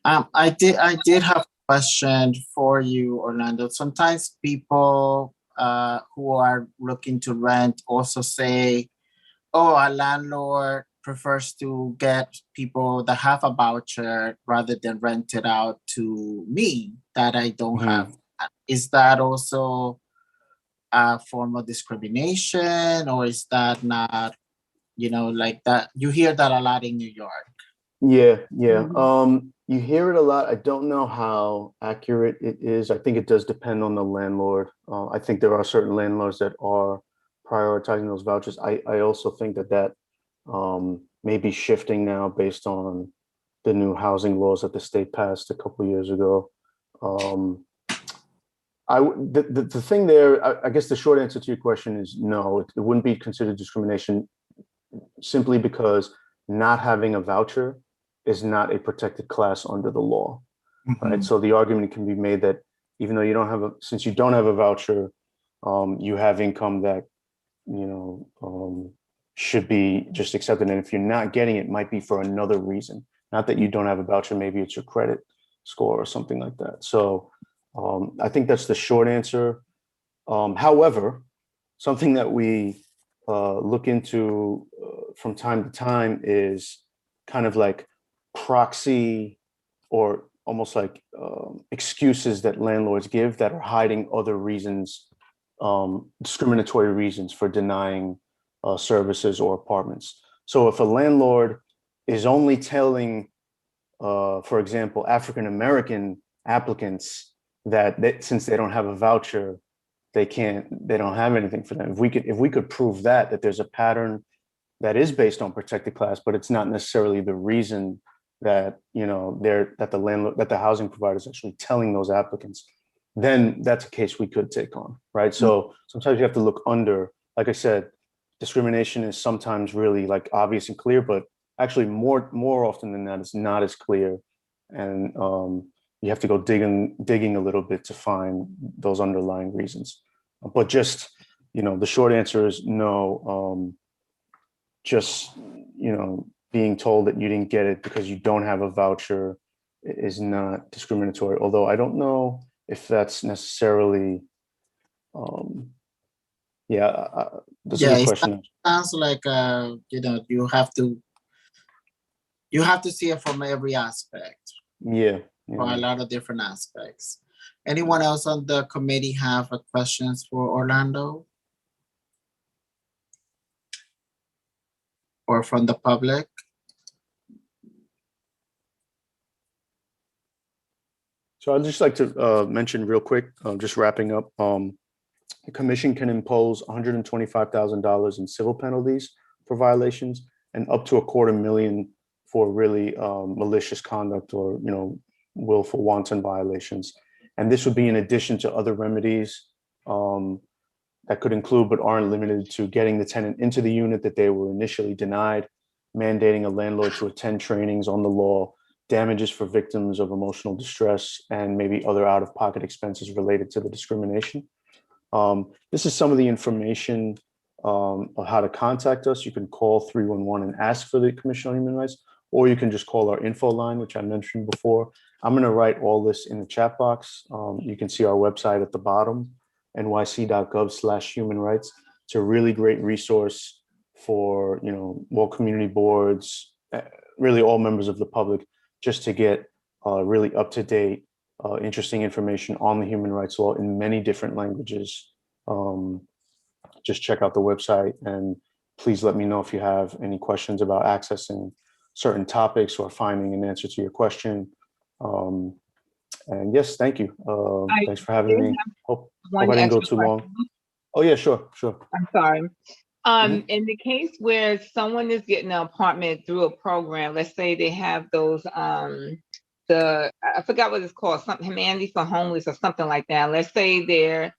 I did have a question for you, Orlando. Sometimes people who are looking to rent also say, oh, a landlord prefers to get people that have a voucher rather than rent it out to me that I don't have. Is that also a form of discrimination, or is that not, like that? You hear that a lot in New York. Yeah. You hear it a lot. I don't know how accurate it is. I think it does depend on the landlord. I think there are certain landlords that are prioritizing those vouchers. I also think that may be shifting now based on the new housing laws that the state passed a couple of years ago. The thing there, I guess the short answer to your question is no, it wouldn't be considered discrimination simply because not having a voucher is not a protected class under the law, right? So the argument can be made that even though you don't have since you don't have a voucher, you have income that, should be just accepted. And if you're not getting it, might be for another reason. Not that you don't have a voucher, maybe it's your credit score or something like that. So I think that's the short answer. However, something that we look into from time to time is kind of like proxy or almost like excuses that landlords give that are hiding other reasons, discriminatory reasons for denying services or apartments. So if a landlord is only telling, for example, African-American applicants that since they don't have a voucher, they don't have anything for them. If we could prove that there's a pattern that is based on protected class, but it's not necessarily the reason that, that the housing provider is actually telling those applicants, then that's a case we could take on, right? So sometimes you have to look under, like I said, discrimination is sometimes really like obvious and clear, but actually more often than that, it's not as clear. And you have to go digging a little bit to find those underlying reasons. But just, the short answer is no. Just, being told that you didn't get it because you don't have a voucher is not discriminatory. Although I don't know if that's necessarily, that's a good question. Sounds like you have to see it from every aspect. Yeah. For a lot of different aspects. Anyone else on the committee have questions for Orlando? Or from the public? So I'd just like to mention real quick, just wrapping up, the commission can impose $125,000 in civil penalties for violations and up to $250,000 for really malicious conduct or, willful wanton violations. And this would be in addition to other remedies that could include but aren't limited to getting the tenant into the unit that they were initially denied, mandating a landlord to attend trainings on the law, damages for victims of emotional distress, and maybe other out-of-pocket expenses related to the discrimination. This is some of the information of how to contact us. You can call 311 and ask for the Commission on Human Rights, or you can just call our info line, which I mentioned before. I'm going to write all this in the chat box. You can see our website at the bottom, nyc.gov/human rights. It's a really great resource for, all community boards, really all members of the public, just to get really up-to-date, interesting information on the human rights law in many different languages. Just check out the website, and please let me know if you have any questions about accessing certain topics or finding an answer to your question. And yes, thank you. Thanks for having me. Hope I didn't go too long. Oh yeah, sure. I'm sorry. In the case where someone is getting an apartment through a program, let's say they have those, I forgot what it's called, something Humanity for Homeless or something like that. Let's say their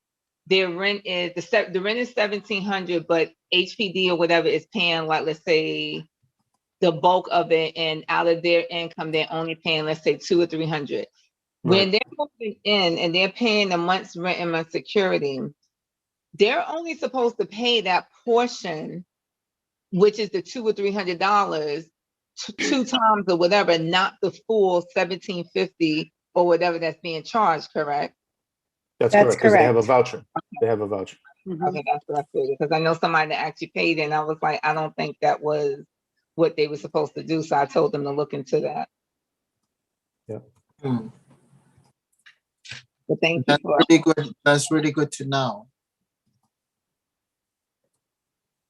rent is the rent is $1,700, but HPD or whatever is paying, like, let's say the bulk of it, and out of their income they're only paying, let's say, $200 or $300. When they're moving in and they're paying a month's rent and month's security, they're only supposed to pay that portion, which is the $200 or $300, two times or whatever, not the full $1,750 or whatever that's being charged, correct? That's That's correct, because they have a correct. voucher. They have a voucher. Mhm. Okay, that's what I figured, because I know somebody that actually paid it, and I was like, I don't think that was what they were supposed to do, so I told them to look into that. Hmm. But thank you That's for, really good. That's really good to know.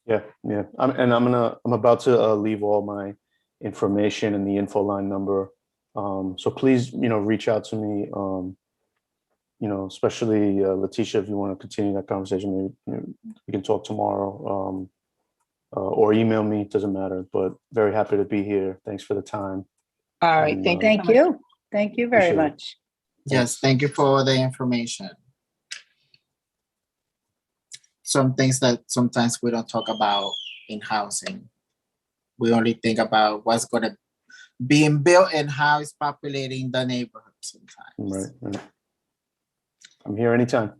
Yeah, yeah. I'm about to leave all my information and the info line number. So please, reach out to me. Especially Letitia, if you want to continue that conversation, maybe we can talk tomorrow, or email me. Doesn't matter. But very happy to be here. Thanks for the time. all right, And, thank you. Thank you. Thank you very Appreciate it. much. Yes, thank you for the information. Some things that sometimes we don't talk about in housing. We only think about what's going to being built and how it's populating the neighborhood sometimes. Right. I'm here anytime.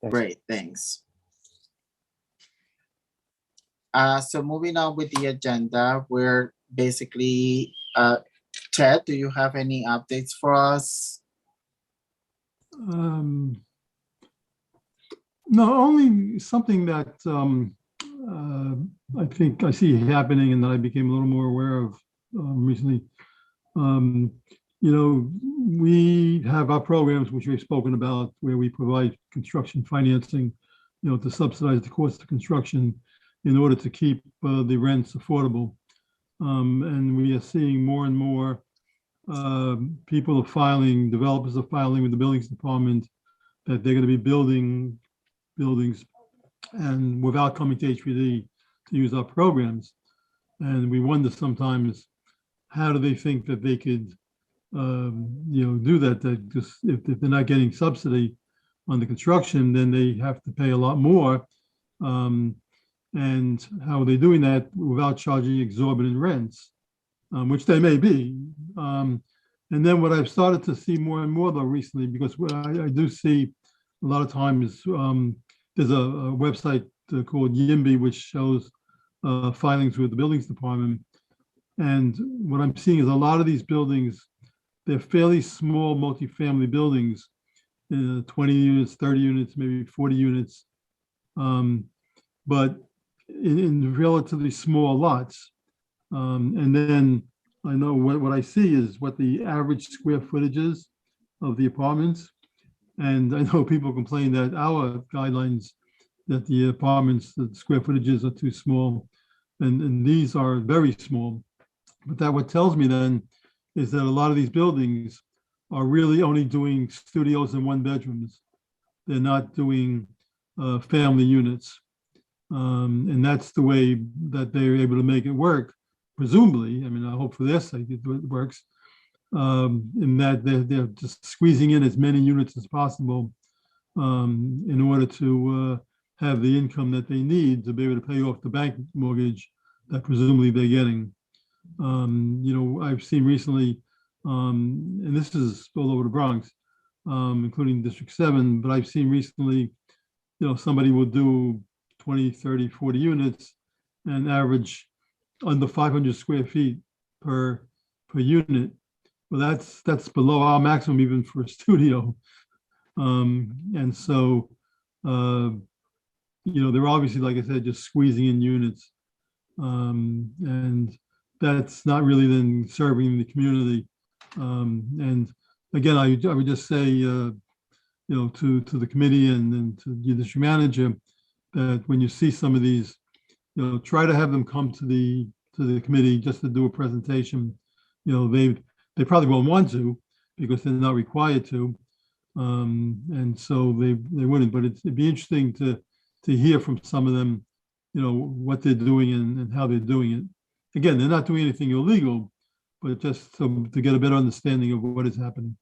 Thanks. Great, thanks. So moving on with the agenda, we're basically, Ted, do you have any updates for us? No, only something that I think I see happening and that I became a little more aware of recently. We have our programs, which we've spoken about, where we provide construction financing, to subsidize the cost of construction in order to keep the rents affordable. And we are seeing more and more people are filing, developers are filing with the buildings department that they're going to be building buildings and without coming to HPD to use our programs. And we wonder sometimes, how do they think that they could, do that? That just if they're not getting subsidy on the construction, then they have to pay a lot more. And how are they doing that without charging exorbitant rents, which they may be. And then what I've started to see more and more though recently, because I do see a lot of times there's a website called YIMBY, which shows filings with the buildings department. And what I'm seeing is a lot of these buildings, they're fairly small multifamily buildings, 20 units, 30 units, maybe 40 units, but in relatively small lots. And then I know what I see is what the average square footage is of the apartments. And I know people complain that our guidelines, that the apartments, the square footages are too small. And these are very small. But that what tells me then is that a lot of these buildings are really only doing studios and one bedrooms. They're not doing family units. And that's the way that they're able to make it work, presumably. I mean, I hope for their sake it works, in that they're just squeezing in as many units as possible in order to have the income that they need to be able to pay off the bank mortgage that presumably they're getting. I've seen recently, and this is all over the Bronx, including District 7, but I've seen recently, somebody will do 20, 30, 40 units and average under 500 square feet per unit. Well, that's below our maximum even for a studio. And so, they're obviously, like I said, just squeezing in units. And that's not really then serving the community. And again, I would just say, to the committee and to the district manager, that when you see some of these, try to have them come to the committee just to do a presentation. They probably won't want to because they're not required to, and so they wouldn't. But it'd be interesting to hear from some of them, what they're doing and how they're doing it. Again, they're not doing anything illegal, but just to get a better understanding of what is happening.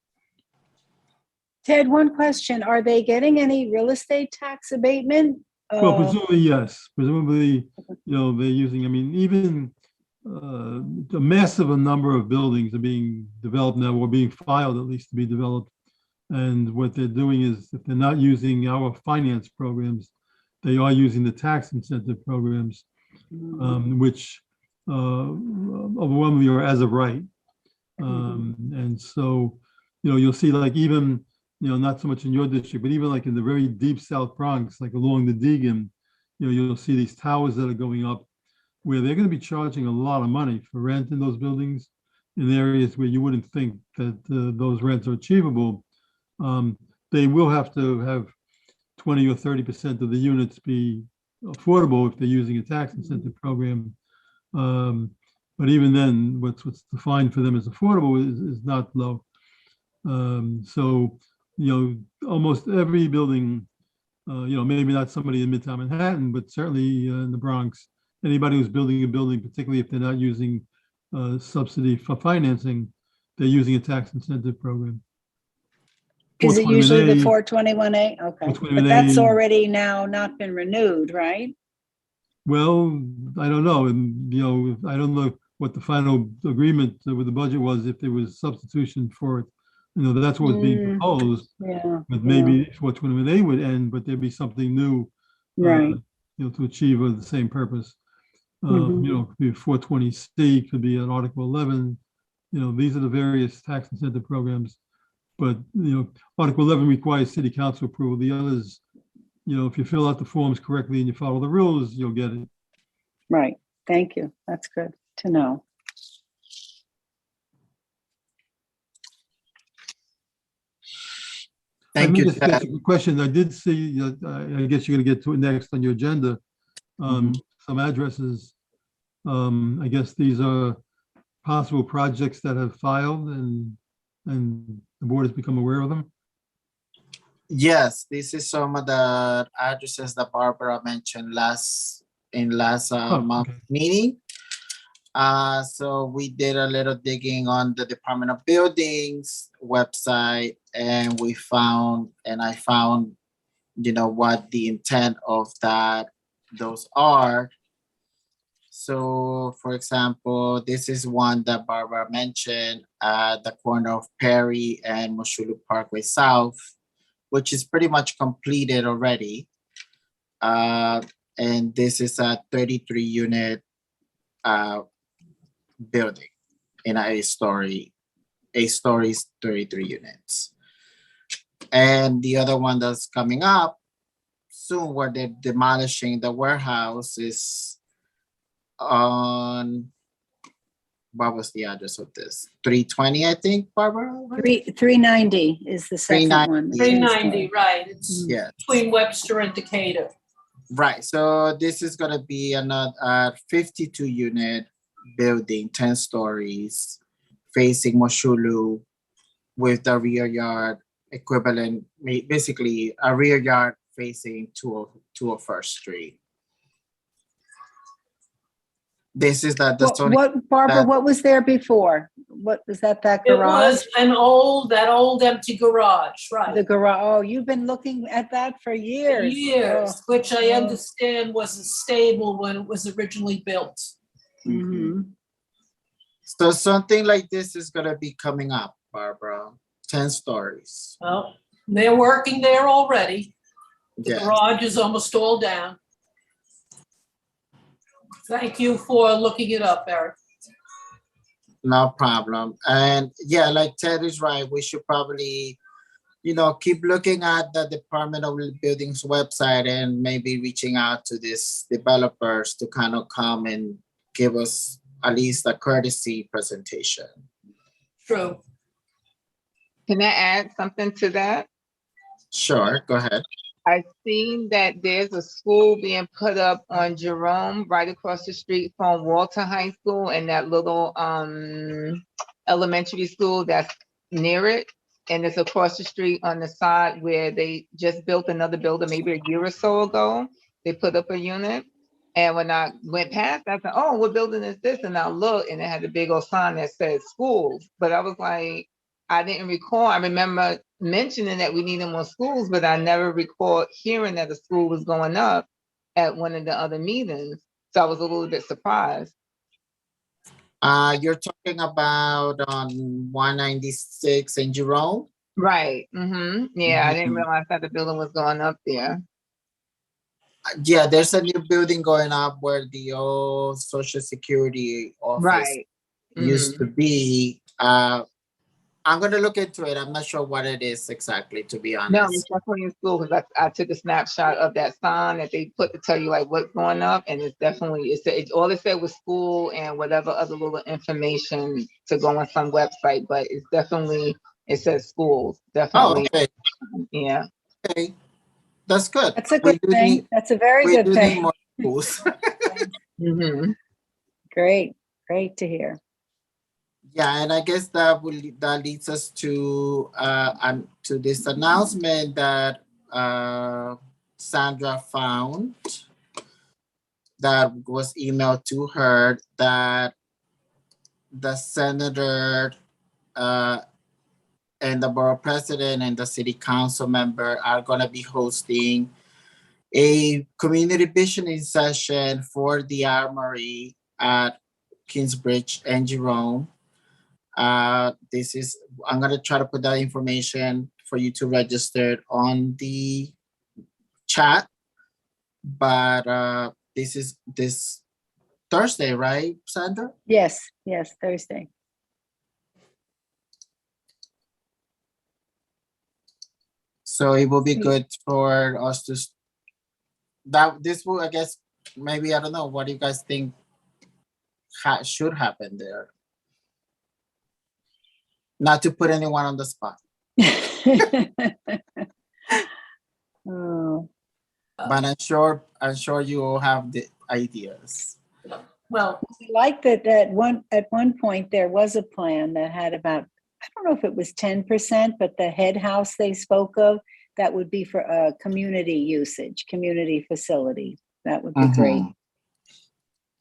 Ted, one question. Are they getting any real estate tax abatement? Well, presumably, yes. Presumably, they're using, even a massive number of buildings are being developed now, or being filed at least to be developed. And what they're doing is, if they're not using our finance programs, they are using the tax incentive programs, which overwhelmingly are as of right. And so, you'll see like even, not so much in your district, but even like in the very deep South Bronx, like along the Deegan, you'll see these towers that are going up where they're going to be charging a lot of money for rent in those buildings in areas where you wouldn't think that those rents are achievable. They will have to have 20 or 30% of the units be affordable if they're using a tax incentive program. But even then, what's defined for them as affordable is not low. So, almost every building, maybe not somebody in Midtown Manhattan, but certainly in the Bronx, anybody who's building a building, particularly if they're not using subsidy for financing, they're using a tax incentive program. Is it usually the 421A? 421A? Okay, but 421A. that's already now not been renewed, right? Well, I don't know. And, I don't know what the final agreement with the budget was, if there was substitution for it. That's what's being proposed. Yeah. But maybe 421A would end, but there'd be something new, Right. to achieve the same purpose. Mhm. It could be 420C, could be an Article 11. These are the various tax incentive programs. But, Article 11 requires city council approval. The others, if you fill out the forms correctly and you follow the rules, you'll get it. Right. Thank you. That's good to know. Thank you, Just Ted. ask a question. I did see, I guess you're going to get to it next on your agenda. Some addresses. I guess these are possible projects that have filed and the board has become aware of them. Yes, this is some of the addresses that Barbara mentioned last month Okay. meeting. So we did a little digging on the Department of Buildings website, and I found, what the intent of those are. So, for example, this is one that Barbara mentioned at the corner of Perry and Moshulu Parkway South, which is pretty much completed already. And this is a 33 unit building in a story. A story is 33 units. And the other one that's coming up soon, where they're demolishing the warehouse, is on, what was the address of this? 320, I think, Barbara? 390 is the second 390. one. 390, right. It's Yes. between Webster and Decatur. Right, so this is gonna be another 52 unit building, 10 stories, facing Moshulu, with the rear yard equivalent, basically a rear yard facing 201st Street. This is the zoning. What, Barbara, what was there before? What was that It garage? was that old empty garage, The right? garage, oh, you've been looking at that for years. Years, which I oh. understand wasn't stable when it was originally built. Mhm. So something like this is gonna be coming up, Barbara. 10 stories. Well, they're working there already. The Yes. garage is almost all down. Thank you for looking it up, Eric. No problem. And yeah, like Ted is right, we should probably, keep looking at the Department of Buildings website and maybe reaching out to these developers to kind of come and give us at least a courtesy presentation. True. Can I add something to that? Sure, go ahead. I've seen that there's a school being put up on Jerome, right across the street from Walter High School, and that little elementary school that's near it. And it's across the street on the side where they just built another building maybe a year or so ago. They put up a unit. And when I went past, I said, oh, what building is this? And I looked, and it had a big old sign that said schools. But I was like, I didn't recall. I remember mentioning that we needed more schools, but I never recalled hearing that a school was going up at one of the other meetings. So I was a little bit surprised. You're talking about on 196 in Jerome? Right. Mm-hmm. Yeah, I didn't realize that the building was going up there. Yeah, there's a new building going up where the old Social Security office Right. used to be. I'm gonna look into it. I'm not sure what it is exactly, to be No, honest. it's definitely in school because I took a snapshot of that sign that they put to tell you like what's going up, and it's definitely all it said was school and whatever other little information to go on some website, but it's definitely it says schools Oh, definitely. okay, Yeah. okay, that's good. That's a We good do thing. need, That's a very we good do need thing. more schools. Mm-hmm. Great, great to hear. Yeah, and I guess that leads us to to this announcement that Sandra found that was emailed to her, that the senator and the borough president and the city council member are going to be hosting a community visioning session for the Armory at Kingsbridge and Jerome. I'm going to try to put that information for you to register on the chat, but this is this Thursday, right, Sandra? Yes, Thursday. So it will be good for us to this will, I guess, maybe, I don't know, what do you guys think should happen there? Not to put anyone on the spot, Oh, but I'm sure you all have the ideas. Well, I like that at one point there was a plan that had about, I don't know if it was 10%, but the head house they spoke of, that would be for community usage, community facility. That would be great. Mhm.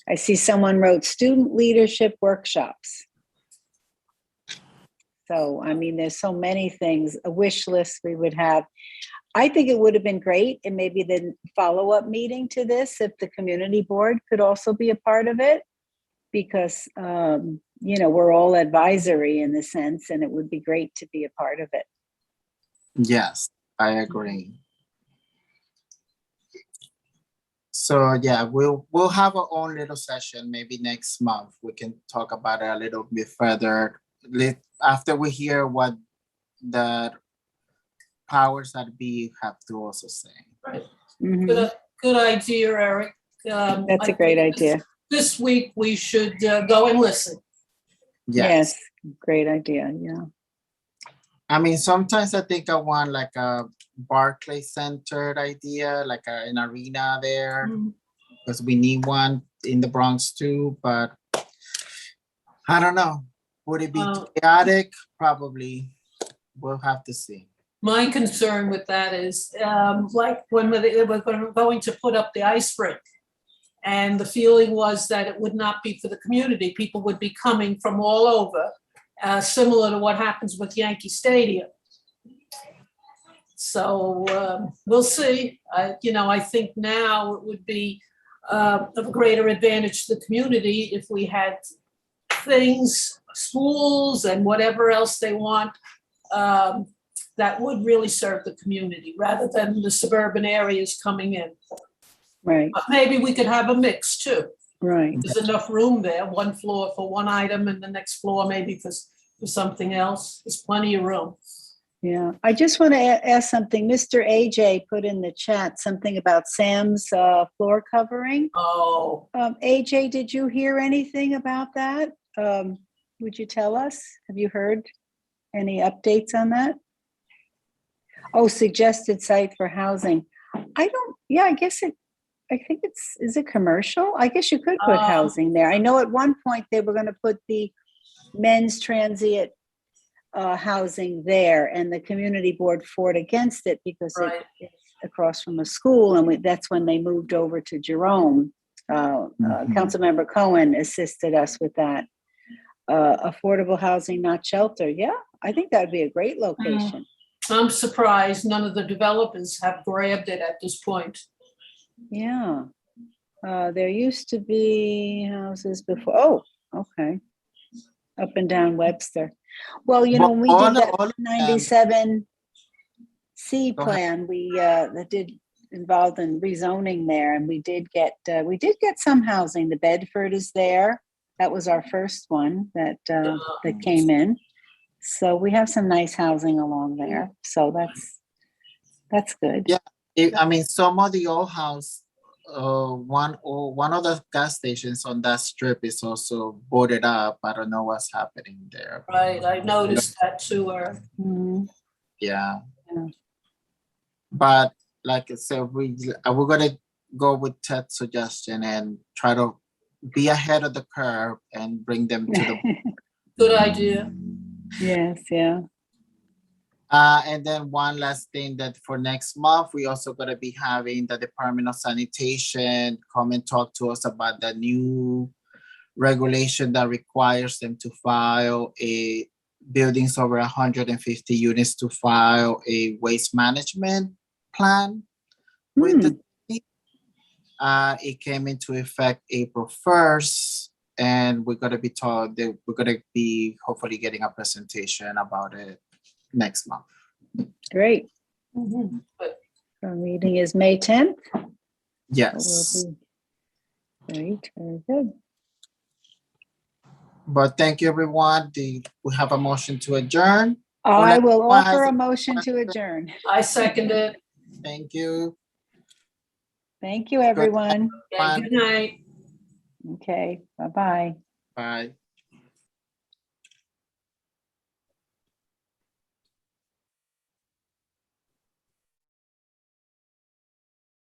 I see someone wrote student leadership workshops. So, I mean, there's so many things, a wish list we would have. I think it would have been great, and maybe the follow-up meeting to this, if the community board could also be a part of it, because, we're all advisory in the sense, and it would be great to be a part of it. Yes, I agree. So yeah, we'll have our own little session maybe next month. We can talk about it a little bit further after we hear what the powers that be have to also say. right. Mhm. Good idea, Eric. That's I a great think idea. This week, we should go and listen. Yes, great idea. Yeah. I mean, sometimes I think I want like a Barclay centered idea, like an arena there, because we need one in the Bronx too. But I don't know. Would it be chaotic? Probably. We'll have to see. My concern with that is, like when they were going to put up the ice rink, and the feeling was that it would not be for the community. People would be coming from all over, similar to what happens with Yankee Stadium. So we'll see. I think now it would be of a greater advantage to the community if we had things, schools and whatever else they want, that would really serve the community rather than the suburban areas coming in. Right. But maybe we could have a mix too. Right. There's enough room there, one floor for one item and the next floor maybe for something else. There's plenty of room. Yeah, I just want to ask something. Mr. AJ put in the chat something about Sam's floor covering. Oh. AJ, did you hear anything about that? Would you tell us? Have you heard any updates on that? Oh, suggested site for housing. I think is it commercial? I guess you could put housing there. I know at one point they were going to put the men's transient housing there, and the community board fought against it because it's across from a school, and that's when they moved over to Jerome. Councilmember Cohen assisted us with that. Affordable housing, not shelter. Yeah, I think that would be a great location. I'm surprised none of the developers have grabbed it at this point. Yeah. There used to be houses before. Oh, okay. Up and down Webster. Well, when we did that 97C plan, we that did involved in rezoning there, and we did get some housing. The Bedford is there. That was our first one that came in. So we have some nice housing along there. So that's good. Yeah. I mean, some of the old house, one of the gas stations on that strip is also boarded up. I don't know what's happening there. Right, I noticed that too. Mhm. Yeah. Yeah. But like I said, we're gonna go with Ted's suggestion and try to be ahead of the curve and bring them to the. Good idea. Yes, yeah. And then one last thing that for next month, we also gonna be having the Department of Sanitation come and talk to us about the new regulation that requires them to file a buildings over 150 units to file a waste management plan with the city. It came into effect April 1st, and we're gonna be told that we're gonna be hopefully getting a presentation about it next month. Great. Mhm. Our meeting is May 10th. Yes, Great, very good. but thank you, everyone. We have a motion to adjourn. I will Who has offer a it? motion to adjourn. I second it. Thank you. Thank you, everyone. Okay, good night. Okay, bye-bye. Bye.